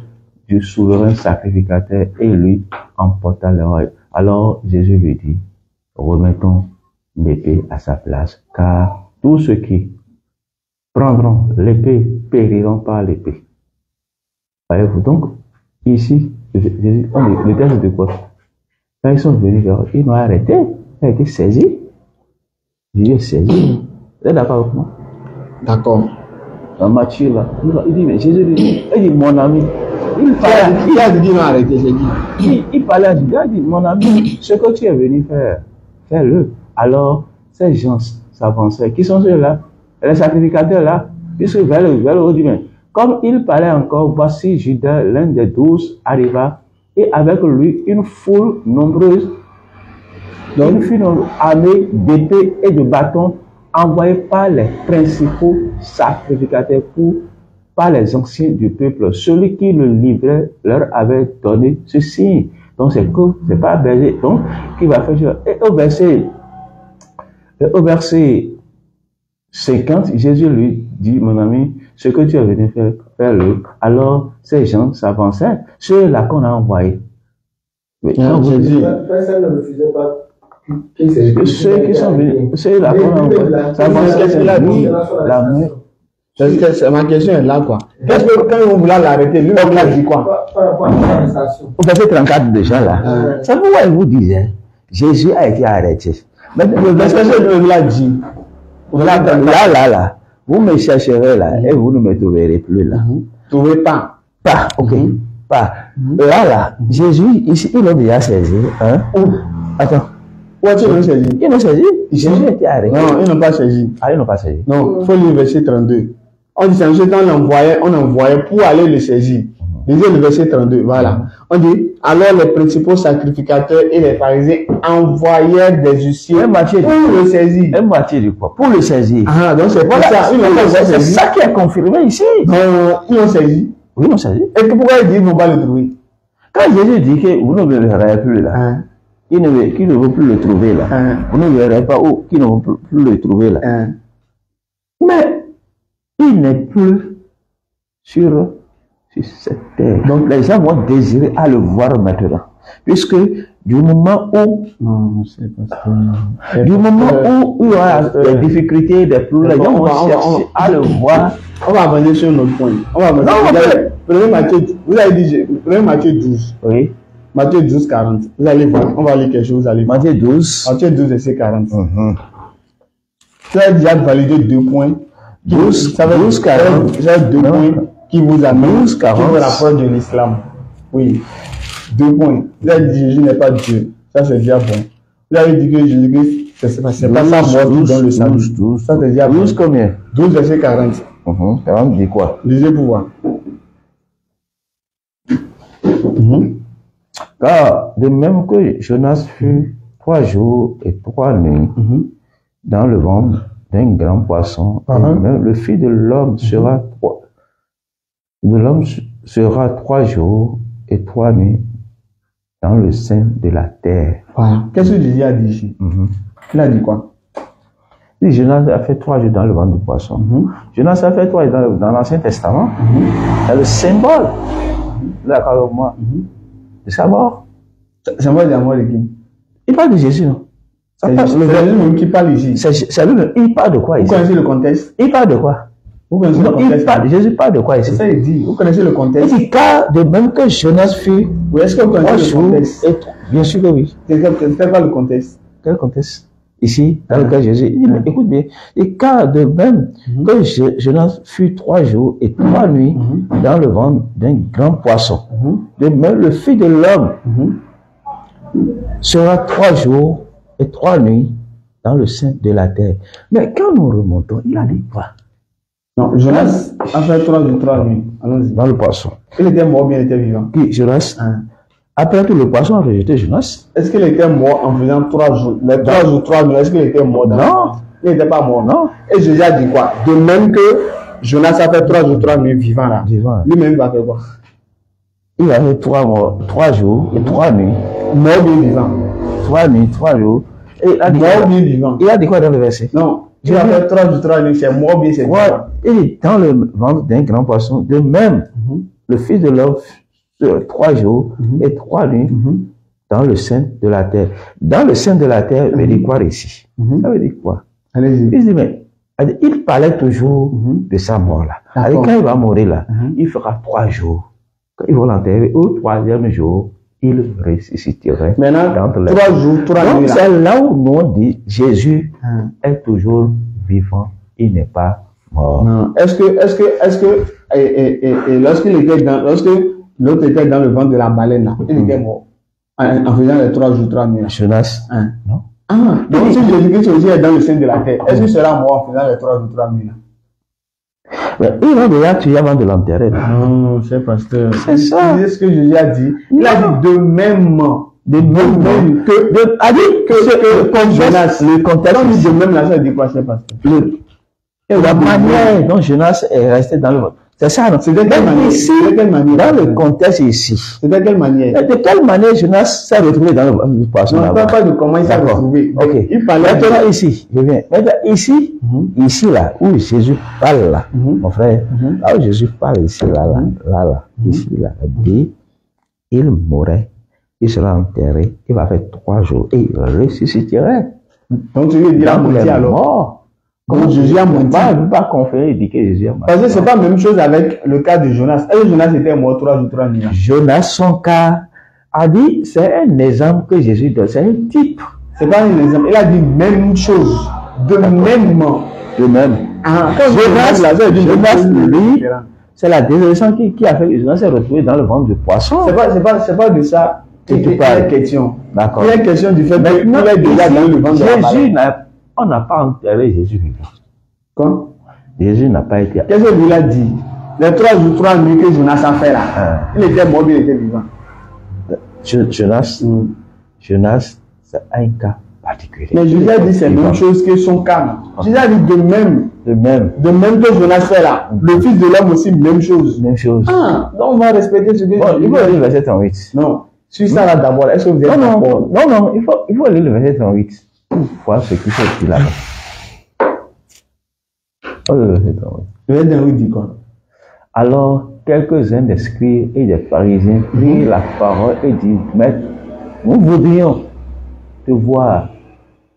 du souverain sacrificateur et lui emporta l'oreille. Alors Jésus lui dit, remettons l'épée à sa place, car tous ceux qui prendront l'épée périront par l'épée. Voyez-vous donc, ici, Jésus, le texte de quoi? Quand ils sont venus vers eux, ils m'ont arrêté, il a été saisi. Jésus est saisi. Vous êtes d'accord avec moi? D'accord. Dans Matthieu, là, il dit, mais Jésus lui il dit, mon ami, il parlait à Jésus, il dit, mon ami, ce que tu es venu faire, fais-le. Alors, ces gens s'avançaient. Qui sont ceux-là? Les sacrificateurs là, puisque vers le haut du main. Comme il parlait encore, voici Judas, l'un des 12, arriva, et avec lui une foule nombreuse, une foule armée d'épées et de bâtons, envoyés par les principaux sacrificateurs par les anciens du peuple. Celui qui le livrait leur avait donné ce signe. Donc c'est pas berger. Donc, qui va faire? Et au verset 50, Jésus lui dit, mon ami, ce que tu es venu faire, fais-le. Alors, ces gens s'avançaient. Ceux-là qu'on a envoyés. Jésus, personne ne refusait pas. Ceux qui sont venus, ceux-là qu'on a envoyés, s'avançaient, la main. Ma question est là, quoi. Qu'est-ce que quand on voulait l'arrêter, lui, on l'a dit quoi? Au verset 34 déjà là. C'est pourquoi il vous disait, Jésus a été arrêté. Mais le verset il l'a dit. Là. Vous me chercherez là et vous ne me trouverez plus là. Trouvez pas. Pas, ok. Pas. Là. Jésus, ici, il a déjà saisi. Hein? Attends. Où est-ce qu'ils l'ont saisi? Ils l'ont saisi. Jésus a été arrêté. Non, ils n'ont pas saisi. Ah, ils n'ont pas saisi. Non, il faut lire le verset 32. On dit, c'est un jeton, on envoyait pour aller le saisir. Lisez le verset 32, voilà. On dit, alors les principaux sacrificateurs et les pharisiens envoyèrent des huissiers pour le saisir. Un moitié de quoi? Pour le saisir. Ah, donc c'est pour ça. C'est ça qui est confirmé ici. Non, ils l'ont saisi. Oui, ils l'ont saisi. Et pourquoi ils disent qu'ils ne vont pas le trouver? Quand Jésus dit que vous ne le verrez plus là, qui ne veut plus le trouver là, vous ne le verrez pas où, qui ne veut plus le trouver là. Mais il n'est plus sur cette terre. Donc les gens vont désirer à le voir maintenant. Puisque du moment où il y aura des difficultés, des problèmes, les gens vont chercher à le voir. On va avancer sur notre point. On va avancer. Prenez Matthieu, vous avez dit, prenez Matthieu 12. Oui. Matthieu 12, 40. Vous allez voir, on va lire quelque chose, vous allez voir. Matthieu 12. Matthieu 12, verset 40. Vous avez déjà validé 2 points. 12, 40. J'ai 2 points qui vous amènent, 12, 40. qui vous rapprochent de l'islam. Oui. 2 points. Vous avez dit Jésus n'est pas Dieu. Ça, c'est déjà bon. Vous avez dit que Jésus-Christ, c'est pas sa mort qui donne le salut. Ça, c'est déjà bon. 12 combien? 12, verset 40. 40 dit quoi? Lisez pour voir. Car de même que Jonas fut 3 jours et 3 nuits dans le ventre d'un grand poisson, même le Fils de l'homme sera 3 jours et 3 nuits dans le sein de la terre. Voilà. Qu'est-ce que Jésus a dit ici? Il a dit quoi? Si Jonas a fait 3 jours dans le ventre du poisson, Jonas a fait 3 jours dans l'Ancien Testament, c'est le symbole. D'accord avec moi? De sa mort. Symbole de la mort de qui? Il parle de Jésus, non? C'est le Jésus même qui parle ici. C'est lui-même. Il parle de quoi ici? Vous connaissez le contexte? Il parle de quoi? Vous connaissez le contexte? Jésus parle de quoi ici? C'est ça il dit. Vous connaissez le contexte? Il dit car de même que Jonas fut. Oui, est-ce que vous connaissez le contexte? Bien sûr que oui. C'est quoi le contexte? Quel contexte? Ici, dans le cas de Jésus, il dit, mais écoute bien, et car de même que Jonas fut 3 jours et 3 nuits dans le ventre d'un grand poisson, de même le Fils de l'homme sera 3 jours et 3 nuits dans le sein de la terre. Mais quand nous remontons, il a dit quoi? Non, Jonas a fait 3 jours, 3 nuits. Allons-y. Dans le poisson. Il était mort ou bien il était vivant? Qui? Jonas. Après que le poisson a rejeté Jonas. Est-ce qu'il était mort en faisant 3 jours? Les 3 jours, 3 nuits, est-ce qu'il était mort? Non. Il n'était pas mort. Non. Et Jésus a dit quoi? De même que Jonas a fait 3 jours, 3 nuits vivant là. Vivant. Lui-même, il va faire quoi? Il a fait 3 jours et 3 nuits. Mort bien vivant. 3 nuits, 3 jours Il a dit mort ou bien vivant. Il a dit quoi dans le verset? Non. Dieu a fait 3 jours, 3 nuits, c'est mort ou bien c'est vivant. Il est dans le ventre d'un grand poisson. De même, le Fils de l'homme, 3 jours et 3 nuits dans le sein de la terre. Dans le sein de la terre, veut dire quoi ici? Ça veut dire quoi? Allez-y. Il dit, mais il parlait toujours de sa mort là. Quand il va mourir là, il fera 3 jours. Quand ils vont l'enterrer, au 3e jour, il ressusciterait. Maintenant, dans les 3 jours, 3 nuits. Donc c'est là où nous on dit Jésus est toujours vivant, il n'est pas mort. Non. Est-ce que, lorsqu'il était lorsque l'autre était dans le ventre de la baleine là, il était mort en faisant les 3 jours, 3 nuits. Jonas, non? Donc si Jésus-Christ aussi est dans le sein de la terre, est-ce qu'il sera mort en faisant les 3 jours, 3 nuits là? Mais il a déjà tué avant de l'enterrer. Non, c'est pasteur. C'est ça. C'est ce que Jésus a dit. Il a dit de même. De même que. A dit que comme Jonas. Le contexte. Quand il dit de même là, ça dit quoi, c'est pasteur? La manière dont Jonas est resté dans le monde. C'est ça, non? C'est de quelle manière? Ici, dans le contexte ici. C'est de quelle manière? De quelle manière Jonas s'est retrouvé dans le poisson? Non, on ne parle pas de comment il s'est retrouvé. Ok. Il parlait maintenant ici, je viens. Maintenant ici, ici là, où Jésus parle là, mon frère, là où Jésus parle ici, là, ici, là, dit, il mourrait, il sera enterré, il va faire 3 jours et il ressusciterait. Donc tu lui dis la moitié alors? Mort. Comme Jésus a menti. Je ne veux pas conférer et dire que Jésus a menti. Parce que c'est pas la même chose avec le cas de Jonas. Est-ce que Jonas était mort 3 jours, 3 nuits? Jonas, son cas, a dit, c'est un exemple que Jésus donne, c'est un type. C'est pas un exemple. Il a dit même chose. De même. De même. Jonas, lui, c'est la désolation qui a fait que Jonas s'est retrouvé dans le ventre du poisson. C'est pas de ça que tu parles. Question. D'accord. Il y a question du fait qu'il est déjà dans le ventre de la baleine. On n'a pas enterré Jésus vivant. Quand Jésus n'a pas été. Qu'est-ce qu'il a dit? Les 3 jours, 3 nuits que Jonas a fait là. Il était mort, il était vivant. Jonas, c'est un cas particulier. Mais Jésus a dit c'est la même chose que son cas. Jésus a dit de même. De même que Jonas fait là. Le Fils de l'homme aussi, même chose. Même chose. Donc on va respecter ce que il faut lire le verset 38. Non. Sur ça là d'abord, est-ce que vous êtes d'accord? Non, il faut lire le verset 38. Pour voir ce qui s'est dit là-bas. Le verset 38. Le verset 38 dit quoi? Alors, quelques-uns des scribes et des pharisiens prirent la parole et dirent, Maître, nous voudrions te voir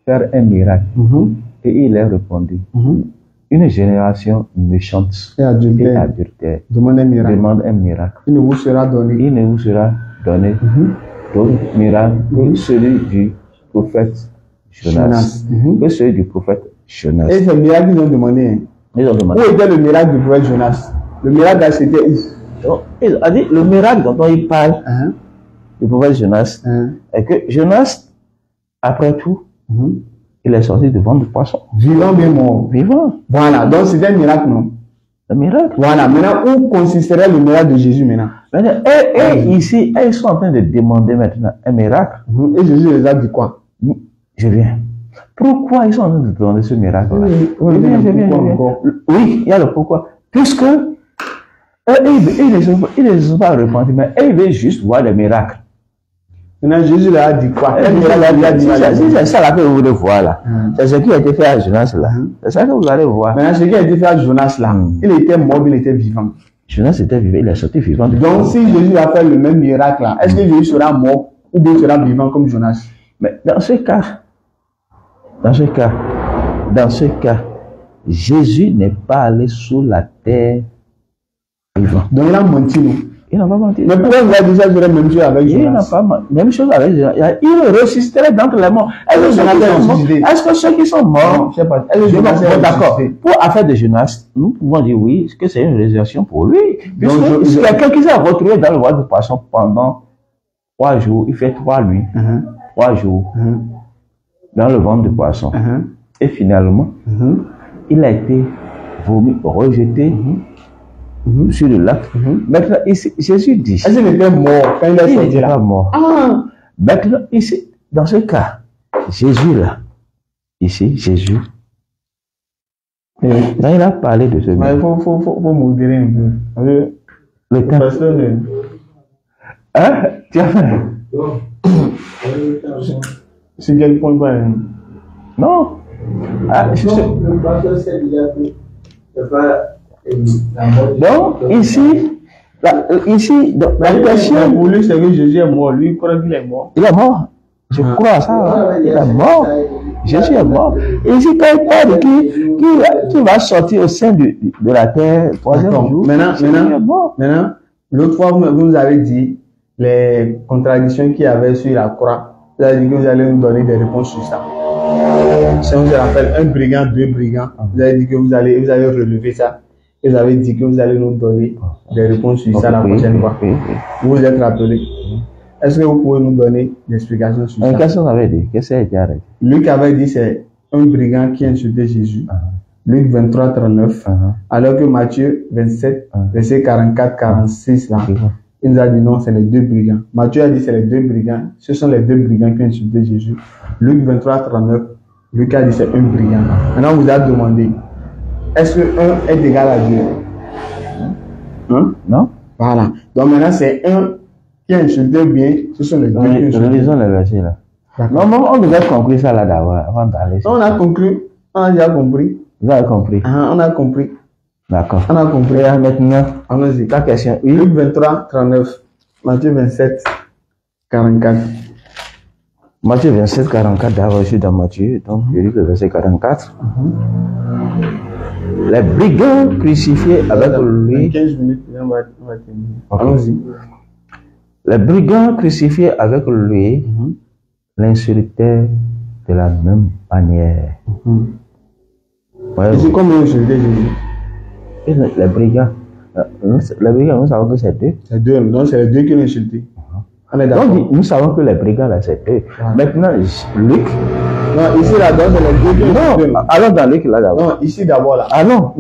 faire un miracle. Et il leur répondit, une génération méchante et adultère demande un miracle. Il ne vous sera donné d'autre miracle que celui du prophète Jonas. Que celui du prophète Jonas. Et c'est le miracle qu'ils ont demandé. Où était le miracle du prophète Jonas? Le miracle c'était où? Il a dit, le miracle dont il parle, du prophète Jonas, est que Jonas, après tout, il est sorti du ventre du poisson. Vivant, bien mort. Vivant. Voilà, donc c'était un miracle, non? Un miracle. Voilà, maintenant, où consisterait le miracle de Jésus maintenant? Ici, ils sont en train de demander maintenant un miracle. Et Jésus les a dit quoi? Je viens. Pourquoi ils sont en train de demander ce miracle-là? Oui, il y a le pourquoi. Puisque ils ne sont pas repentis, mais ils veulent juste voir des miracles. Maintenant, Jésus leur a dit quoi? C'est ça là que vous voulez voir là. C'est ce qui a été fait à Jonas là. C'est ça que vous allez voir. Maintenant, ce qui a été fait à Jonas là, il était mort, il était vivant. Jonas était vivant, il est sorti vivant. Donc, si Jésus a fait le même miracle là, est-ce que Jésus sera mort ou bien sera vivant comme Jonas? Mais dans ce cas, Jésus n'est pas allé sous la terre vivant. Donc il a menti, non? Il n'a pas menti. Mais pourquoi vous avez dit ça sur la même chose avec Jonas? Il n'a pas menti. Même chose avec Jonas. Il ressusciterait d'entre les morts. Est-ce que ceux qui sont morts, je ne sais pas. D'accord. Pour l'affaire de Jonas, nous pouvons dire oui, que c'est une résurrection pour lui. Puisque c'est quelqu'un qui s'est retrouvé dans le ventre du poisson pendant 3 jours, il fait 3 nuits, 3 jours, dans le ventre du poisson. Et finalement, il a été vomi, rejeté sur le lac. Maintenant, ici, Jésus dit. Est-ce qu'il était mort quand il est sorti là? Mort. Maintenant, ici, dans ce cas, Jésus là, ici, Jésus, là, il a parlé de ce gars. Il faut modérer un peu. Le temps. Tu as fait? C'est quel point? Non. Ah, le pasteur sait déjà que c'est pas la mort. Donc, ici, la question. Pour lui, c'est que Jésus est mort. Lui, il croit qu'il est mort. Il est mort. Je crois à ça. Hein. Il est mort. Jésus est mort. Et ici, quand il parle qui va sortir au sein de la terre, troisième jour, maintenant, l'autre fois, vous nous avez dit les contradictions qu'il y avait sur la croix. Vous avez dit que vous allez nous donner des réponses sur ça. Si on se rappelle, un brigand, deux brigands, vous avez dit que vous allez relever ça. Et vous avez dit que vous allez nous donner des réponses sur ça la prochaine fois. Vous vous êtes rappelé. Est-ce que vous pouvez nous donner des explications sur ça? Qu'est-ce qu'on avait dit? Qu'est-ce qui a arrêté? Luc avait dit c'est un brigand qui a insulté Jésus. Luc 23, 39. Alors que Matthieu 27, verset 44, 46 là. Il nous a dit non, c'est les deux brigands. Matthieu a dit c'est les deux brigands. Ce sont les deux brigands qui ont insulté Jésus. Luc 23, 39. Luc a dit c'est un brigand. Maintenant, on vous a demandé, est-ce que un est égal à Dieu? Non? Voilà. Donc maintenant, c'est un qui a insulté bien. Ce sont les deux qui ont insulté. Lisons le verset là. Non, on devait conclure ça là d'abord, avant d'aller. On a conclu. On a déjà compris. Vous avez compris? On a compris. D'accord. On a compris. Et maintenant, allons-y. La question. Oui. Luc 23, 39. Matthieu 27, 44. Matthieu 27, 44, d'abord, je suis dans Matthieu, donc je lis le verset 44. Les brigands crucifiés avec lui. 15 minutes, on va terminer. Okay. Allons-y. Les brigands crucifiés avec lui l'insultaient de la même manière. C'est comme ils insultaient Jésus. Les brigands, nous savons que c'est deux. C'est deux, donc c'est les deux qui l'ont insulté. On est d'accord. Donc nous savons que les brigands là c'est deux. Maintenant, Luc. Non, ici là, c'est les deux qui l'ont insulté. Non, allons dans Luc là d'abord. Non, ici d'abord là. Ah non,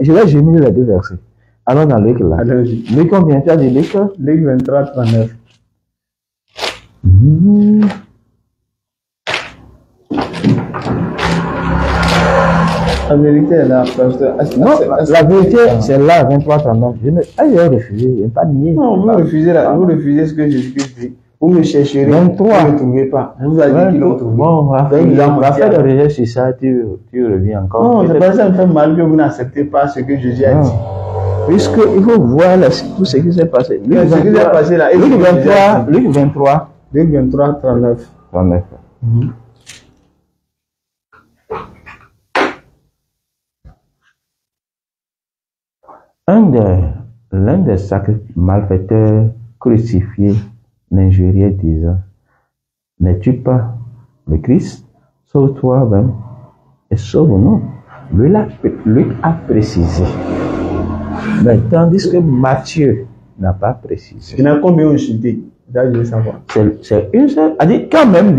je vais gémir les deux versets. Allons dans Luc là. Allons-y. Luc combien tu as dit Luc? Luc 23, 39. La vérité est là, pasteur. Non, la vérité, c'est là, 23, 39. J'ai refusé, je n'ai pas nié. Non, vous refusez ce que Jésus-Christ dit. Vous me chercherez, 23. vous ne le trouvez pas. Vous avez dit qu'il le trouve. Bon, on va faire des recherches sur ça, tu reviens encore. Non, c'est pas ça me fait mal que vous n'acceptez pas ce que Jésus a dit. Puisqu'il faut voir tout ce qui s'est passé. Ce qui s'est passé là. Luc 23. Luc 23, 39. 39. L'un des malfaiteurs crucifiés l'injuriait disant, n'es-tu pas le Christ? Sauve toi-même et sauve-nous. Lui a précisé. Mais tandis que Matthieu n'a pas précisé. Il y en a combien insulté? Je veux savoir. C'est une seule. Quand même,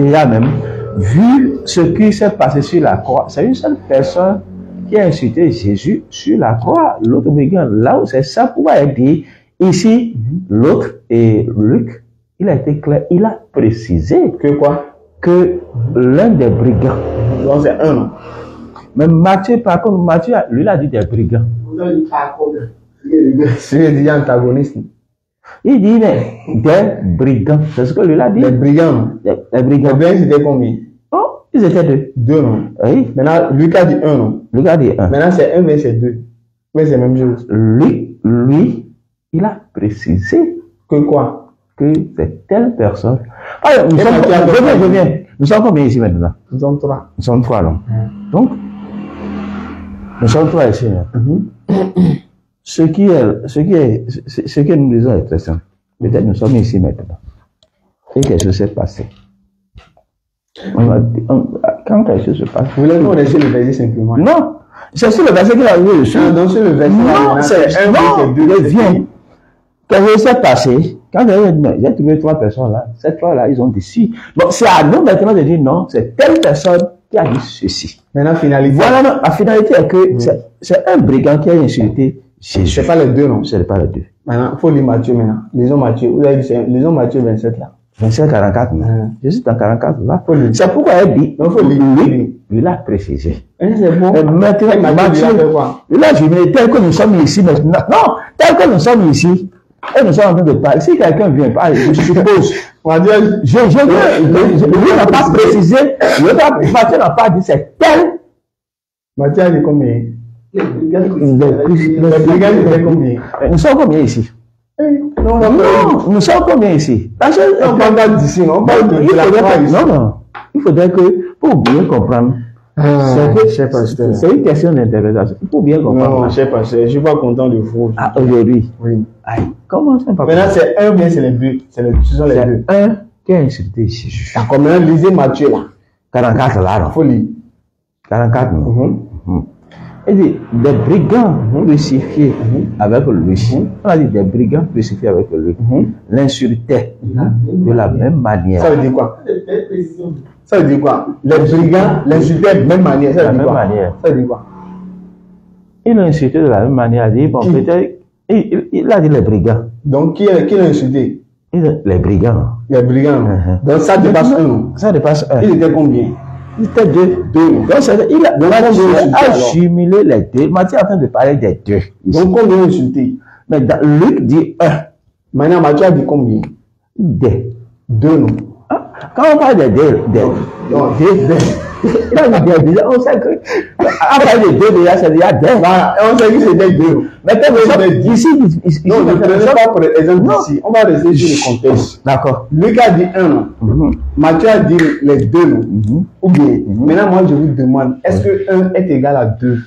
vu ce qui s'est passé sur la croix, c'est une seule personne qui a insulté Jésus sur la croix. L'autre brigand, là où c'est ça, pourquoi il dit ici, l'autre et Luc, il a été clair, il a précisé que quoi? Que l'un des brigands. Donc c'est un, non? Mais Matthieu, par contre, Matthieu, lui, il a dit des brigands. Vous avez dit par contre. C'est dit antagoniste. Il dit des brigands. C'est ce que lui a dit. Les brigands. Les brigands. Les brigands, c'était combien? Oh, ils étaient deux. Deux, non? Oui. Maintenant, Luc a dit un, non? Luc a dit un. Maintenant, c'est un, mais c'est deux. Mais c'est la même chose. Lui, il a précisé. Que quoi? Que c'est telle personne. Alors, je viens. Nous sommes combien ici maintenant? Nous sommes trois. Nous sommes trois, là. Donc, nous sommes trois ici. Ce que nous disons est très simple. Peut-être nous sommes ici maintenant. Et quelque chose s'est passé. Quand quelque chose se passe. Vous voulez qu'on laisse le verset simplement? Non! C'est sur le verset qu'il a vu dessus. Non, sur le verset. Non, c'est un verset, deux. Viens. Quelque chose s'est passé. Quand j'ai trouvé trois personnes là, ces trois-là, ils ont dit si. Bon, c'est à nous maintenant de dire non, c'est telle personne qui a dit ceci. Maintenant, finalité. Voilà, non, la finalité est que c'est un brigand qui a insulté Jésus. C'est pas les deux, non? C'est pas les deux. Maintenant, il faut lire Matthieu maintenant. Lisons Matthieu. Vous avez dit, lisons Matthieu 27 là. 27, 44, non? Jésus dans 44 là. C'est pourquoi elle dit, il a précisé. C'est bon. Maintenant, Matthieu, il a dit, tel que nous sommes ici maintenant. Non, tel que nous sommes ici, Et nous sommes en train de parler. Si quelqu'un vient parler, je suppose, on va dire, lui n'a pas précisé, Matthieu n'a pas dit c'est tel. Matthieu a dit combien? Les brigands étaient combien? Nous sommes combien ici? Non, nous sommes combien ici? Parce que on parle pas d'ici, on parle de la croix ici. Non. Il faudrait que, pour bien comprendre, c'est une question d'interprétation. Il faut bien comprendre. Non, je sais pas, je suis pas content de vous. Ah, aujourd'hui? Oui. Aïe, comment ça pas? Maintenant, c'est un ou bien c'est les deux? Ce sont les deux. C'est un qui a insulté ici. D'accord, maintenant, lisez Matthieu là. 44 là, non? Faut lire. 44, non? Il dit, des brigands crucifiés avec lui. On a dit des brigands crucifiés avec lui. L'insultaient de la même manière. Ça veut dire quoi? Ça veut dire quoi? Les brigands l'insultaient de la même manière. Ça veut dire quoi? Ça veut dire quoi? Il l'a insulté de la même manière. Il a dit, bon, peut-être, il a dit les brigands. Donc, qui l'a insulté? Les brigands. Les brigands. Donc, ça dépasse un. Ça dépasse un. Il était combien? Il était deux. Donc, il a jumelé les deux. Matthieu est en train de parler des deux. Donc, combien insulté? Mais Luc dit un. Maintenant, Matthieu a dit combien? Deux. Deux, non? Quand on parle de deux, on sait que, après les deux, déjà, c'est déjà deux. Voilà, on sait que c'est des deux. Mais ici, non, ne prenez pas pour exemple ici. On va rester sur le contexte. D'accord. Luc a dit un, non? Matthieu a dit les deux, non? Ou bien, maintenant, moi, je vous demande, est-ce que 1 est égal à 2?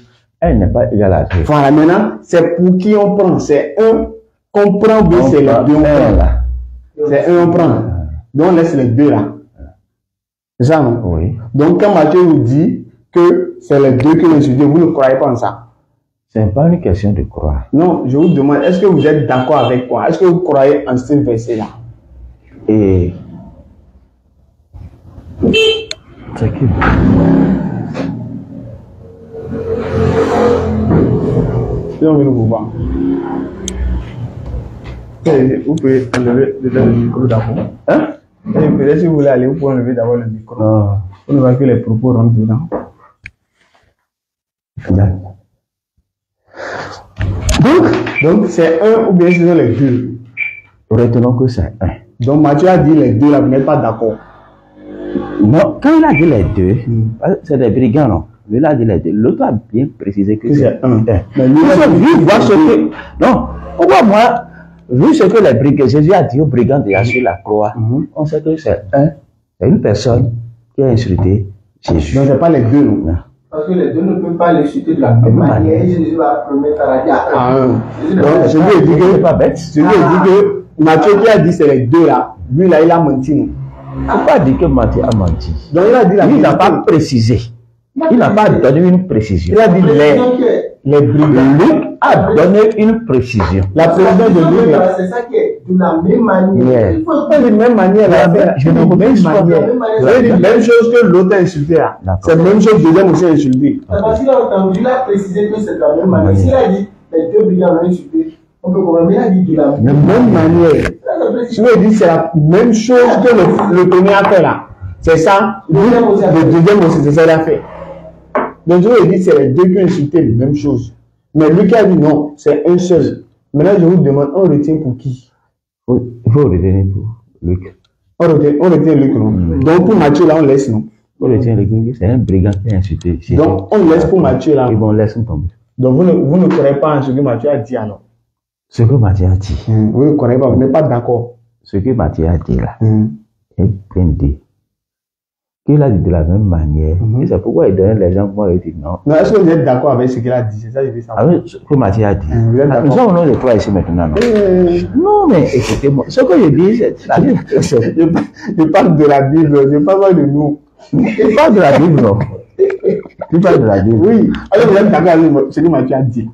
1 n'est pas égal à 2. Voilà, maintenant, c'est pour qui on prend? C'est 1 qu'on prend, ou bien c'est les deux on prend? C'est 1 on prend. Donc, on laisse les deux là. C'est ça, non? Oui. Donc, quand Matthieu vous dit que c'est les deux que l'insulté, vous ne croyez pas en ça? Ce n'est pas une question de croire. Non, je vous demande, est-ce que vous êtes d'accord avec moi? Est-ce que vous croyez en ce verset-là? Et. C'est qui? Si on veut nous voir. Vous pouvez enlever le micro d'abord. Hein? Et peut-être si vous voulez aller, vous pouvez enlever d'abord le micro. On ne voit que les propos rentrent dedans. Donc c'est 1 ou bien ce sont les deux? Retenons que c'est 1. Donc Matthieu a dit les deux là, vous n'êtes pas d'accord? Non, quand il a dit les deux, c'est des brigands, non? Il a dit les deux. L'autre a bien précisé que c'est 1. Mais lui, non, pourquoi moi, vu ce que les brigands, Jésus a dit aux brigands déjà sur la croix, on sait que c'est une personne qui a insulté Jésus. Donc, ce n'est pas les deux, non? Parce que les deux ne peuvent pas l'insulter de la même manière. Et Jésus va promettre à la dire à 1. Donc, je lui ai dit que, pas bête. Je lui ai dit que Matthieu qui a dit c'est les deux là, lui là, il a menti, non? Il n'a pas dit que Matthieu a menti. Donc, il a dit la il n'a pas précisé. Il n'a pas donné une précision. Il a dit les brigands. Luc a donné une précision. La précision de Luc, c'est ça qui est de la même manière. Il faut pas de la même manière. Je ne vous dis pas. C'est la même chose que l'autre a insulté. C'est la même chose que le deuxième aussi a insulté. Parce qu'il a entendu, il a précisé que c'est de la même manière. S'il a dit les deux brigands l'ont insulté, on peut comprendre. Mais il a dit de la même manière. Je lui ai dit c'est la même chose que le premier a fait là. C'est ça. Le deuxième aussi, c'est ça qu'il a fait. Donc je lui ai dit c'est les deux qui ont insulté la même chose. Mais lui qui a dit non, c'est un seul. Maintenant je vous demande, on retient pour qui? Il faut retenir pour Luc. On retient Luc, non? Donc pour Matthieu là, on laisse, non? On retient Luc, c'est un brigand qui a insulté. Donc on laisse pour Matthieu là. Ils vont laisser tomber. Donc vous ne croyez pas en ce que Matthieu a dit alors? Ce que Matthieu a dit. Vous ne croyez pas, vous n'êtes pas d'accord. Ce que Matthieu a dit là est bien dit. Qu'il a dit de la même manière. Et c'est pourquoi il donnait les gens, moi, il dit non. Non, est-ce que vous êtes d'accord avec ce qu'il a dit? C'est ça que je veux savoir. Avec ce que Matthieu a dit. Nous sommes au nom de toi ici maintenant, non? Non, mais écoutez-moi. Ce que je dis, c'est. Je parle de la Bible, je parle pas de nous. Tu parles de la Bible, non? Tu parles de la Bible. Oui. Alors vous êtes d'accord avec ce que Matthieu a dit?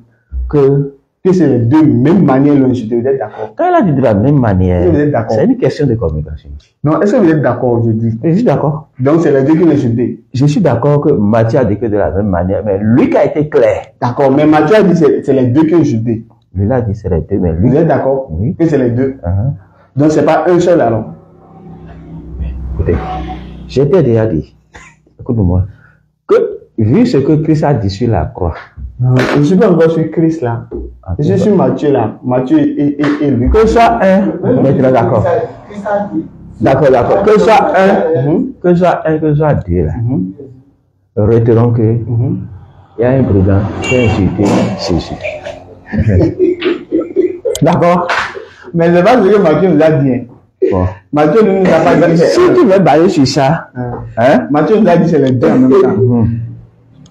Que c'est les deux mêmes manières l'ont insulté, vous êtes d'accord? Quand il a dit de la même manière, c'est une question de communication. Non, est-ce que vous êtes d'accord aujourd'hui? Je suis d'accord. Donc c'est les deux qui l'ont insulté? Je suis d'accord que Matthieu a dit que de la même manière, mais lui qui a été clair. D'accord, mais Matthieu a dit que c'est les deux qui ont insulté. Lui a dit c'est les deux, mais lui. Vous êtes d'accord? Oui. Que c'est les deux? Donc c'est pas un seul alors? Écoutez, j'ai déjà dit, écoute-moi, que vu ce que Christ a dit sur la croix. Je ne suis pas encore sur Christ là. Je suis Matthieu là. Matthieu et lui. Que soit un. Maintenant, d'accord. D'accord. Que soit un, que soit deux là. Retenons que il y a un brigand qui a insulté Jésus. D'accord. Mais c'est pas ce que Matthieu nous a dit. Bon. Matthieu ne nous a pas dit. Si tu veux bailler sur ça, hein? Matthieu nous a dit que c'est les deux en même temps.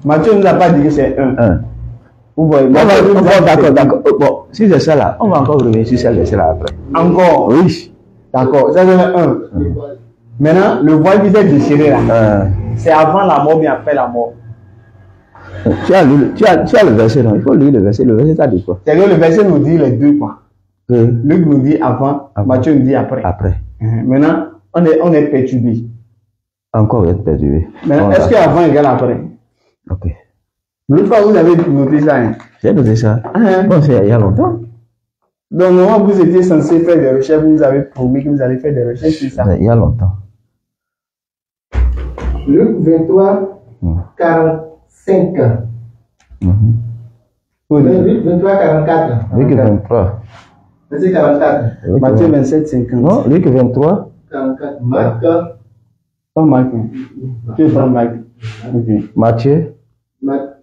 Matthieu ne nous a pas dit que c'est un. D'accord. Bon, si c'est ça là, on va encore revenir sur celle de celle-là après. Encore? Oui. D'accord, ça c'est un. Maintenant, le voile qui s'est déchiré là, c'est avant la mort, bien après la mort. Tu as le verset, non? Il faut lire le verset. Le verset, ça dit quoi? C'est-à-dire le verset nous dit les deux, quoi. Luc nous dit avant, Matthieu nous dit après. Maintenant, on est perturbé. Encore être perturbé. Maintenant, est-ce qu'avant égale après? Ok. L'autre fois, vous avez noté ça. Hein? J'ai noté ça. Bon, c'est il y a longtemps. Donc, normalement, vous étiez censé faire des recherches, vous nous avez promis que vous allez faire des recherches sur ça. Il y a longtemps. Luc 23, 45. Luc 23, 44. Luc 23. Verset 44. Matthieu 27, 50. Non, Luc 23. 44. Marc. Pas Marc. Tu prends Marc. Matthieu.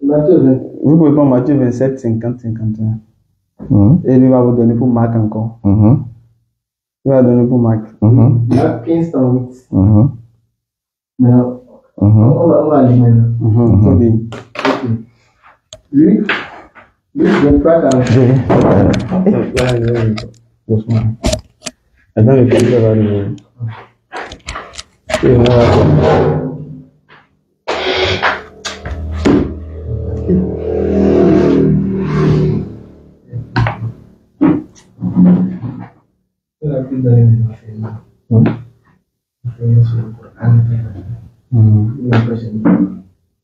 Matthieu 20. Vous pouvez prendre Matthieu 27, 50, 51. Et lui va vous donner pour Marc encore. Il va donner pour Marc. Marc 15, 108. Maintenant, on va aller maintenant. Luc 23, 45. Doucement. Attends, le computer va arriver.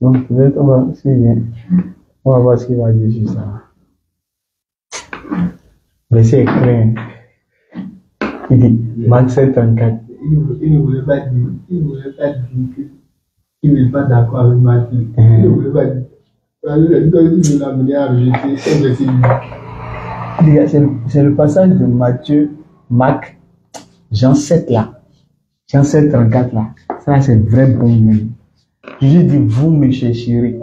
Donc peut-être on va, s'il vient, on va voir ce qu'il va dire sur ça. Verset est clair. Il dit, Marc 7, 34. Il ne voulait pas dire qu'il n'est pas d'accord avec Matthieu. Il ne voulait pas dire. Il l'a amené à rejeter ce verset. C'est le passage de Matthieu, Marc, Jean 7 là. Jean 7, 34 là. Ça c'est vrai bon même. Jésus dit, vous me chercherez.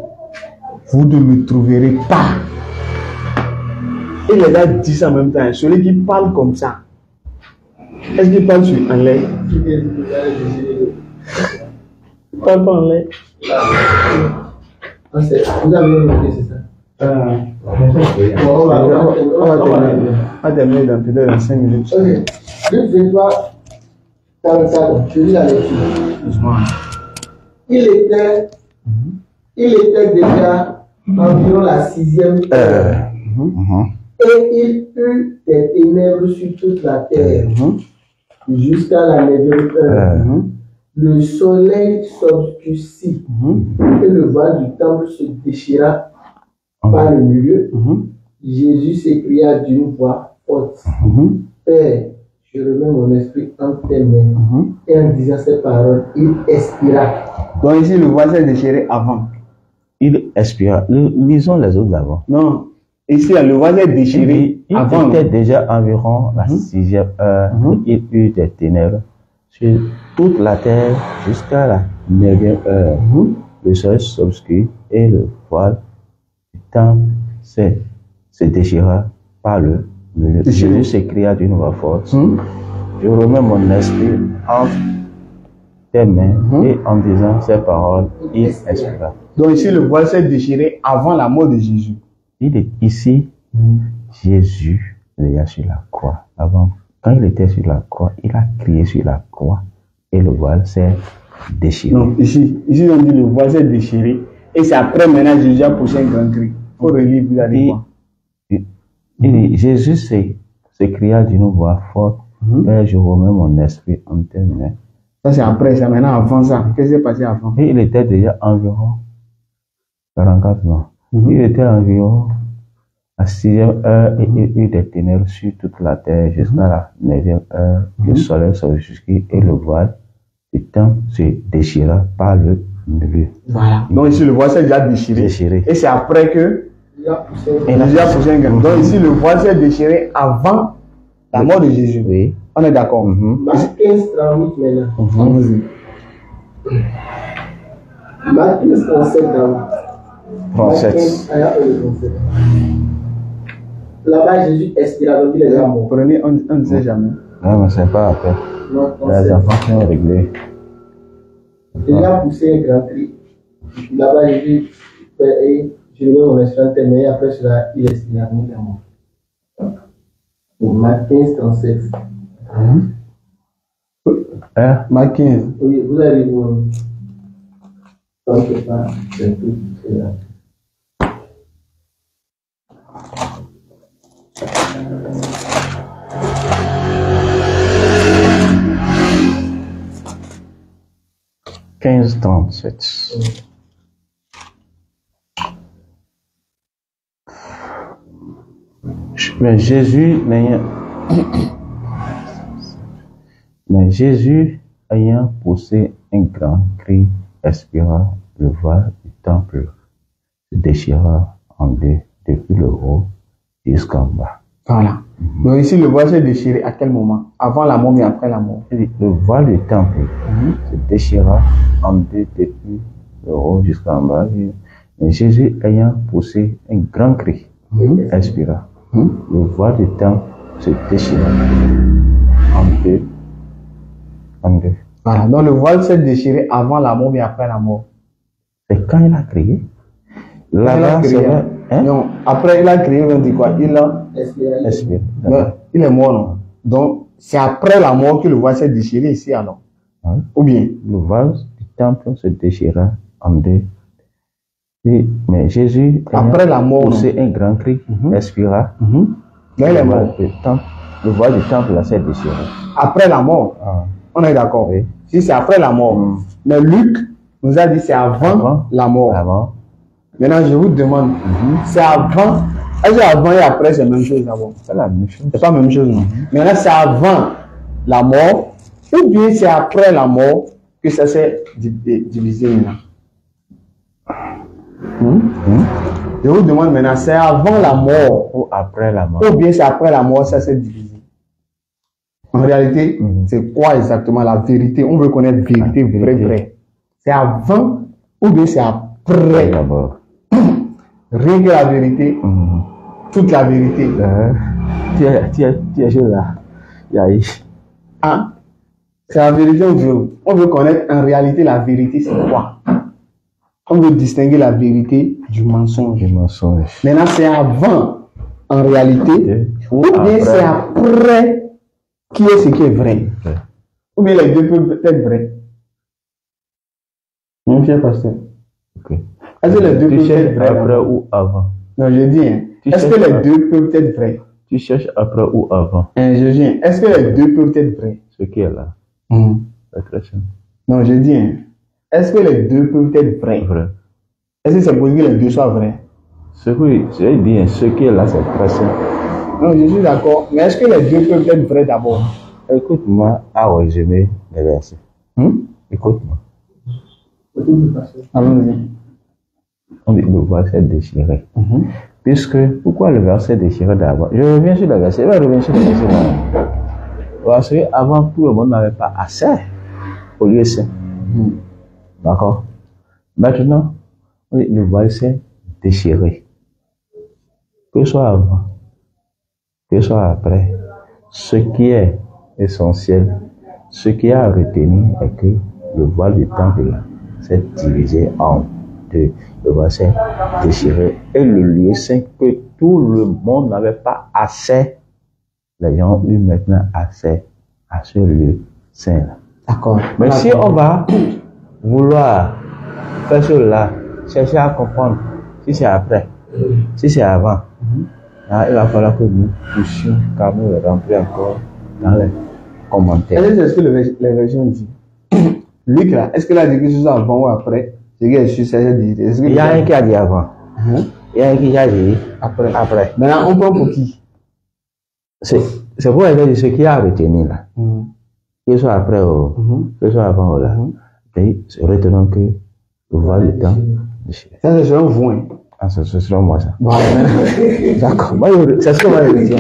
Vous ne me trouverez pas. Et il a dit ça en même temps. Celui qui parle comme ça. Est-ce qu'il parle sur un lait? Il parle pas en lait. Vous avez noté, c'est ça? On va terminer dans peut-être dans 5 minutes. Ok. Luc 23, 44. Je lis la lecture. Il était déjà environ la 6e heure. Et il eut des ténèbres sur toute la terre jusqu'à la 9e heure. Le soleil s'obscurcit et le voile du temple se déchira par le milieu. Jésus s'écria d'une voix forte, Père, je remets mon esprit entre tes mains. Et en disant ces paroles, il expira. Donc ici, le voile s'est déchiré avant. Il expira. Lisons les autres d'avant. Non. Ici, le voile s'est déchiré avant. Il était déjà environ la 6e heure. Il eut des ténèbres sur toute la terre jusqu'à la 9e heure. Le soleil s'obscure et le voile du temple se déchira par le milieu. Jésus s'écria d'une voix forte, je remets mon esprit entre tes mains, et en disant ces paroles, il expira. Donc ici, le voile s'est déchiré avant la mort de Jésus. Il est ici, Jésus, il est sur la croix. Avant, quand il était sur la croix, il a crié sur la croix et le voile s'est déchiré. Non, ici on dit le voile s'est déchiré et c'est après maintenant Jésus a poussé un grand cri. Il faut relire, vous allez voir. Jésus s'écria d'une voix forte, Père, je remets mon esprit en tes mains. Ça c'est après, ça maintenant avant ça. Qu'est-ce qui s'est passé avant? Et il était déjà environ 44 ans. Il était environ à 6e heure et il eut des ténèbres sur toute la terre jusqu'à la 9e heure. Le soleil s'obscura et le voile du temple se déchira par le milieu. Voilà. Donc ici le voile s'est déjà déchiré. Et c'est après que Il a poussé un grain. Donc ici, le voile s'est déchiré avant la mort de Jésus. Oui. On est d'accord. Marc 15, 38 maintenant. Marc 15, 37 d'abord. 37. Là-bas, Jésus expira, donc il est déjà mort. Prenez, on ne sait jamais. Non, mais c'est pas après. Non, Les enfants qui ont réglé. Il a poussé un grand cri. Là-bas, Jésus fait, et je le mets mon esprit mais après cela, il expira, donc il est mort. Marc 15, 37. Marc 15. Oui, vous avez vu. Donc, pas, c'est tout. C'est là. « 15:37. Mais Jésus ayant poussé un grand cri, expira, le voile du temple se déchira en deux depuis le haut jusqu'en bas. Voilà. Donc ici, le voile s'est déchiré à quel moment? Avant la mort, mais après la mort. Le voile du temple se déchira en deux depuis le haut jusqu'en bas. Mais Jésus ayant poussé un grand cri, expira. Le voile du temple se déchira en deux. Voilà. Donc le voile s'est déchiré avant la mort, mais après la mort. C'est quand il a crié. Là-bas, c'est vrai. Non, après il a crié, on dit quoi? Il a expiré. Il est mort, non? Donc c'est après la mort que le voile s'est déchiré ici, alors. Ou bien? Le voile du temple se déchira en deux. Mais Jésus, après la mort, poussé un grand cri, expira. Là, il est mort. Le voile du temple là s'est déchiré. Après la mort. On est d'accord. Oui. Si c'est après la mort. Mais Luc nous a dit c'est avant la mort. Avant. Maintenant, je vous demande, c'est avant. Est-ce que avant et après, c'est la même chose d'abord? C'est la même chose. C'est pas la même chose, non? Maintenant, c'est avant la mort, ou bien c'est après la mort que ça s'est divisé maintenant? Je vous demande maintenant, c'est avant la mort ou après la mort? Ou bien c'est après la mort, ça s'est divisé? En réalité, c'est quoi exactement la vérité? On veut connaître vérité, vrai. C'est avant ou bien c'est après la mort? Rien que la vérité, toute la vérité. Tu es là. C'est la vérité, on veut connaître en réalité la vérité, c'est quoi? On veut distinguer la vérité du mensonge. Maintenant, c'est avant en réalité, ou bien c'est après qui est ce qui est vrai. Ou bien les deux peuvent être vrais. Mon cher pasteur. Est-ce que les deux peuvent être vrais après ou avant? Non, je dis, est-ce que les deux peuvent être vrais? Tu cherches après ou avant? Je dis, est-ce que les deux peuvent être vrais? Ce qui est là. C'est très simple. Non, je dis, est-ce que les deux peuvent être vrais? Vrai. Est-ce que c'est possible que les deux soient vrais? Ce qui est là, c'est très simple. Non, je suis d'accord. Mais est-ce que les deux peuvent être vrais d'abord? Écoute-moi à résumer les versets. Écoute-moi. Allons-y. On dit le voile s'est déchiré. Pourquoi le verset déchiré d'abord? Je reviens sur le verset. Parce qu'avant, tout le monde n'avait pas assez au lieu saint. D'accord? Maintenant, on dit le voile s'est déchiré. Que ce soit avant, que ce soit après, ce qui est essentiel, ce qui est à retenir est que le voile du temple s'est divisé en deux. Le voile s'est déchiré et le lieu saint que tout le monde n'avait pas accès, les gens ont eu maintenant accès à ce lieu saint. D'accord. Mais si on va vouloir faire cela, chercher à comprendre si c'est après, si c'est avant, il va falloir que nous puissions quand même rentrer encore dans les commentaires. Est-ce que c'est ce que les versions disent? Luc là, est-ce que là dit que ce soit avant ou après? Il y a un qui a dit avant. Il y a un qui a dit après. Maintenant, on prend pour qui? C'est pour dire ce qui a retenu là. Que ce soit après ou que ce soit avant ou là. Retenons que le voile du temps. Ça, c'est selon vous. Ah, c'est selon moi ça. Voilà. D'accord. C'est ce que moi je retiens.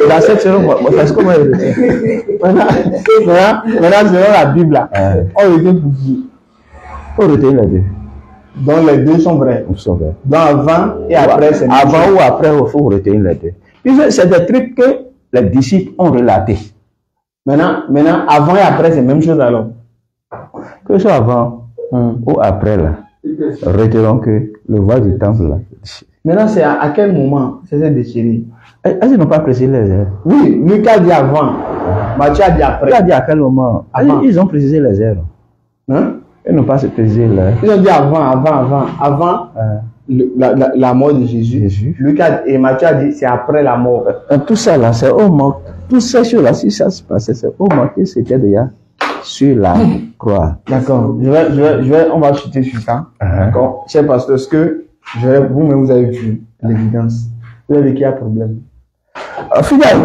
La secte selon moi, c'est ce que moi je retiens. Maintenant, selon la Bible, là, on retient pour qui? Faut retenir les deux. Donc les deux sont vrais. Ils sont vrais. Donc avant et après, c'est avant ou après, il faut retenir les deux. Puis c'est des trucs que les disciples ont relatés. Maintenant, avant et après, c'est la même chose alors. Que ce soit avant ou après, là, retenons que le voile du temple, là. Maintenant, c'est à quel moment ça s'est déchiré? Est-ce qu'ils n'ont pas précisé les heures? Oui, Lucas dit avant, Matthieu a dit après. Il a dit à quel moment? Avant. Ils ont précisé les heures. Hein? Ils n'ont pas précisé l'heure. Ils ont dit avant la mort de Jésus. Lucas et Matthieu a dit c'est après la mort. Tout ça là, c'est au moment, tout ça sur là, si ça se passait, c'est au moment que c'était déjà sur la croix. D'accord. On va chuter sur ça. D'accord. Cher pasteur, ce que vous-même vous avez vu l'évidence. Vous avez qu'il y a problème. Fidèle.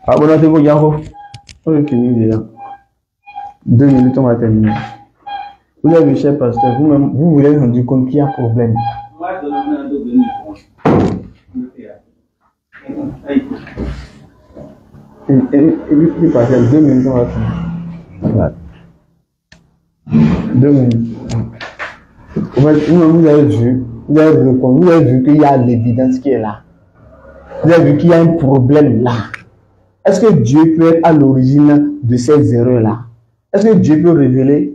Abonnez-vous, Yango. On est fini déjà. 2 minutes, on va terminer. Vous avez vu, cher pasteur, vous-même, vous vous êtes rendu compte qu'il y a problème. Et pasteur, 2 minutes, on va finir. 2 minutes. Vous avez vu qu'il y a l'évidence qui est là. Vous avez vu qu'il y a un problème là. Est-ce que Dieu peut être à l'origine de ces erreurs-là? Est-ce que Dieu peut révéler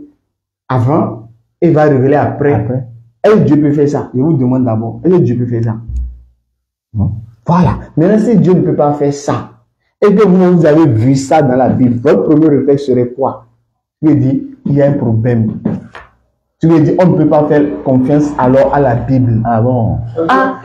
avant et va révéler après? Est-ce que Dieu peut faire ça? Je vous demande d'abord, est-ce que Dieu peut faire ça? Non. Voilà. Maintenant, si Dieu ne peut pas faire ça, et que vous avez vu ça dans la Bible, votre premier réflexe serait quoi? Tu veux dire, il y a un problème. Tu veux dire, on ne peut pas faire confiance alors à la Bible. Ah bon? On a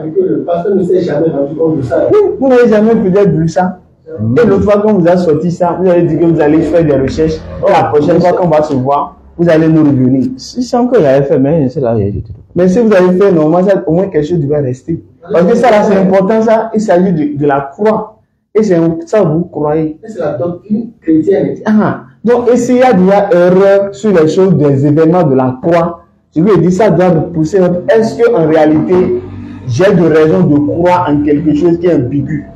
vu que le pasteur ne s'est jamais rendu compte de ça. Oui, vous n'avez jamais peut-être vu ça. Et l'autre fois quand vous avez sorti ça, vous avez dit que vous allez faire des recherches. Et la prochaine fois qu'on va se voir, vous allez nous revenir. Si c'est encore j'avais fait, mais c'est là où j'ai dit. Mais si vous avez fait normalement, ça, au moins quelque chose devait rester. Parce que ça là c'est important, ça, il s'agit de la croix. Et c'est ça vous croyez. C'est la doctrine chrétienne. Donc, et s'il y a déjà erreur sur les choses des événements de la croix, je lui ai dit ça doit repousser. Est-ce qu'en réalité, j'ai de raison de croire en quelque chose qui est ambigu?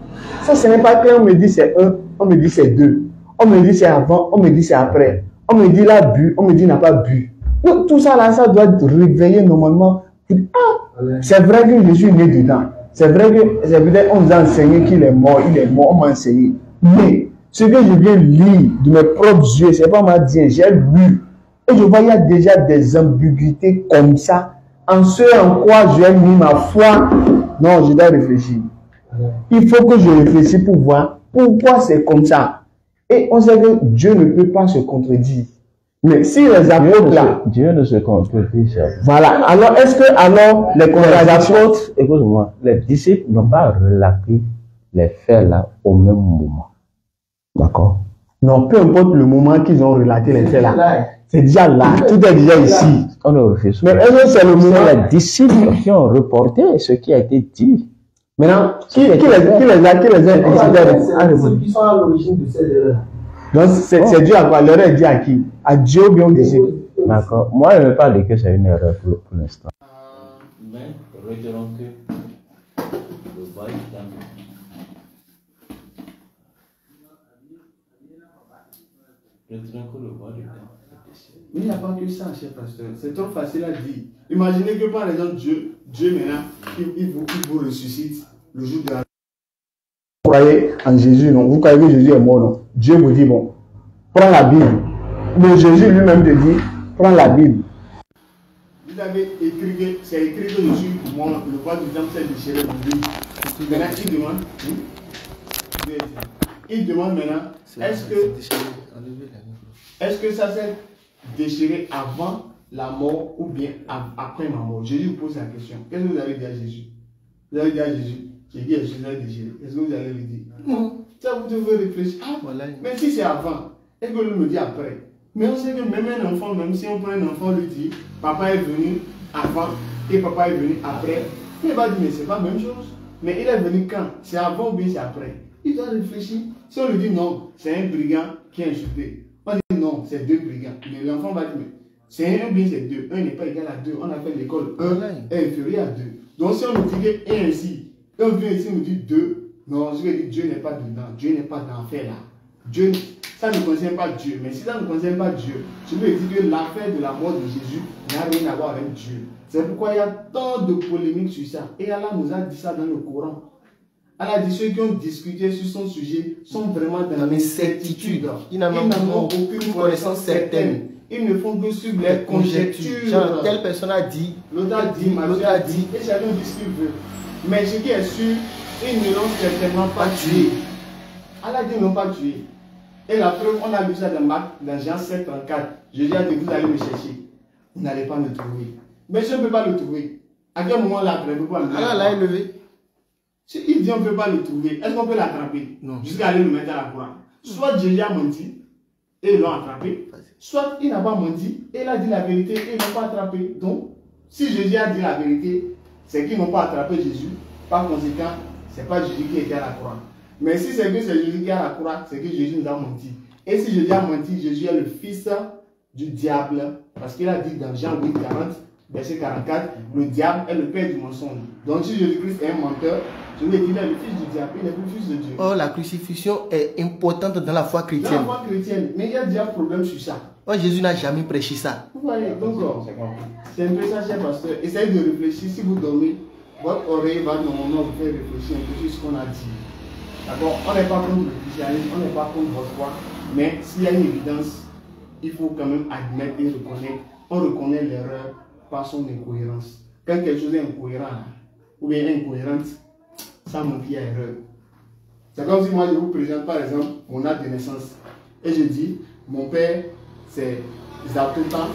Ça, ce n'est pas qu'on me dit c'est 1, on me dit c'est 2. On me dit c'est avant, on me dit c'est après. On me dit là bu, on me dit n'a pas bu. Donc, tout ça là, ça doit être réveillé normalement. C'est vrai que je suis né dedans. C'est vrai que c'est peut-être on nous a enseigné qu'il est mort, on m'a enseigné. Mais ce que je viens lire de mes propres yeux, c'est pas m'a dit, j'ai lu. Et je vois il y a déjà des ambiguïtés comme ça. En ce en quoi j'ai mis ma foi, non, je dois réfléchir. Il faut que je réfléchisse pour voir pourquoi c'est comme ça. Et on sait que Dieu ne peut pas se contredire. Mais si les apôtres là, Dieu ne se contredit jamais. Voilà. Alors, est-ce que alors les contradictions, écoute-moi, les disciples n'ont pas relaté les faits là au même moment. D'accord? Non, peu importe le moment qu'ils ont relaté les faits là. C'est déjà là. Tout est déjà ici. On le refait. Mais est-ce que c'est le moment? Les disciples qui ont reporté ce qui a été dit. Maintenant, qui les a ceux qui sont à l'origine de ces erreurs. Donc, c'est Dieu à quoi? L'erreur est due à qui? À Dieu ou bien aux disciples? D'accord. Moi, je ne veux pas dire que c'est une erreur pour l'instant. Mais retenons que le voile du temple. Retenons que le voile du temple. Mais il n'y a pas que ça, cher pasteur. C'est trop facile à dire. Imaginez que par exemple, Dieu maintenant, il vous ressuscite le jour de la... Vous croyez en Jésus, non? Vous croyez que Jésus est mort, non? Dieu vous dit, bon, prends la Bible. Mais Jésus lui-même te dit, prends la Bible. Vous avez écrit que c'est écrit que Jésus, moi, le voile du temple s'est déchiré dans lui. Maintenant, il demande maintenant, est-ce que ça s'est déchiré avant la mort ou bien après ma mort? Jésus vous pose la question. Qu'est-ce que vous avez dit à Jésus? Vous avez dit à Jésus, j'ai dit à Jésus s'est déchiré. Est-ce que vous allez lui dire? Non. Ça vous devez réfléchir. Mais si c'est avant, et que lui me dit après. Mais on sait que même un enfant, même si on prend un enfant, lui dit, papa est venu avant et papa est venu après. Il va dire, mais c'est pas la même chose. Mais il est venu quand? C'est avant ou bien c'est après? Il doit réfléchir. Si on lui dit non, c'est un brigand qui a insulté. On dit non, c'est 2 brigands. Mais l'enfant va dire, mais C'est 1 ou bien c'est 2. 1 n'est pas égal à 2. On appelle l'école 1 est inférieur à 2. Donc si on nous dit que 1 ici, 1 vient ici, on nous dit 2. Non, je vais dire Dieu n'est pas dedans. Dieu n'est pas dans l'enfer là. Dieu, ça ne concerne pas Dieu. Mais si ça ne concerne pas Dieu, je veux dire que l'affaire de la mort de Jésus n'a rien à voir avec Dieu. C'est pourquoi il y a tant de polémiques sur ça. Et Allah nous a dit ça dans le Coran. Allah dit ceux qui ont discuté sur son sujet sont vraiment dans l'incertitude. Ils n'en ont aucune connaissance certaine. Ils ne font que suivre les conjectures. Genre, telle personne a dit, l'autre a dit, l'autre a dit, et chacun dit ce qu'il veut. Mais ce qui est sûr, ils ne l'ont certainement pas tué. Allah dit ils n'ont pas tué. Et la preuve, on a lu ça dans Jean 7, 34. Jésus a dit vous allez me chercher. Vous n'allez pas me trouver. Mais je ne peux pas le trouver. À quel moment l'attraper pour amener? Allah l'a élevé. Si il dit on ne peut pas le trouver, est-ce qu'on peut l'attraper? Non. Jusqu'à aller le mettre à la croix. Soit Jésus a menti et ils l'ont attrapé, soit il n'a pas menti et il a dit la vérité et ils n'ont pas attrapé. Donc, si Jésus a dit la vérité, c'est qu'ils n'ont pas attrapé Jésus. Par conséquent, ce n'est pas Jésus qui était à la croix. Mais si c'est que c'est Jésus qui est à la croix, c'est que Jésus nous a menti. Et si Jésus a menti, Jésus est le fils du diable. Parce qu'il a dit dans Jean 8, 40, verset 44, le diable est le père du mensonge. Donc si Jésus-Christ est un menteur, je vais dire qu'il est le fils du diable, il n'est plus le fils de Dieu. Oh, la crucifixion est importante dans la foi chrétienne. Dans la foi chrétienne, mais il y a déjà un problème sur ça. Oh, Jésus n'a jamais prêché ça. Vous voyez, donc c'est un peu ça, cher pasteur. Essayez de réfléchir. Si vous dormez, votre oreille va normalement vous faire réfléchir un peu sur ce qu'on a dit. D'accord? On n'est pas contre le christianisme, on n'est pas contre votre foi, mais s'il y a une évidence, il faut quand même admettre et reconnaître. On reconnaît l'erreur par son incohérence. Quand quelque chose est incohérent, ou bien incohérente, ça montre qu'il y a erreur. C'est comme si moi je vous présente par exemple mon date de naissance. Et je dis, mon père c'est Zatotan.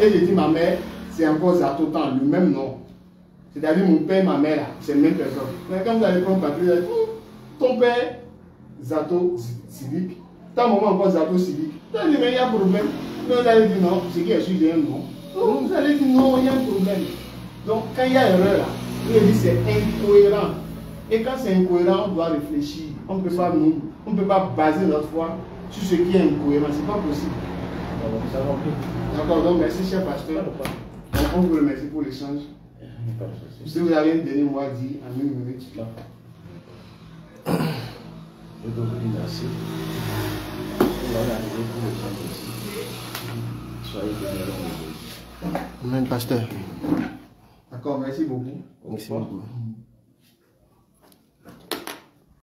Et je dis, ma mère c'est encore Zatotan, le même nom. C'est-à-dire mon père et ma mère, c'est la même personne. Mais quand vous allez prendre papier, vous allez dire, ton père, Zato Civique, ta maman encore Zato Civique. Vous allez dire, mais il y a un problème. Mais vous allez dire, non, c'est qui est sûr, j'ai un nom. Vous allez dire, non, il y a un problème. Donc, quand il y a erreur là, vous allez dire, c'est incohérent. Et quand c'est incohérent, on doit réfléchir. On ne peut pas baser notre foi sur ce qui est incohérent. Ce n'est pas possible. D'accord, donc merci, cher pasteur. Donc, on vous remercie pour l'échange. Si vous avez un dernier mot à dire, en 1 minute. Je peux vous dire merci. Vous allez arriver pour l'échange aussi. Soyez bénis. Amen, pasteur. D'accord, merci beaucoup. Merci beaucoup.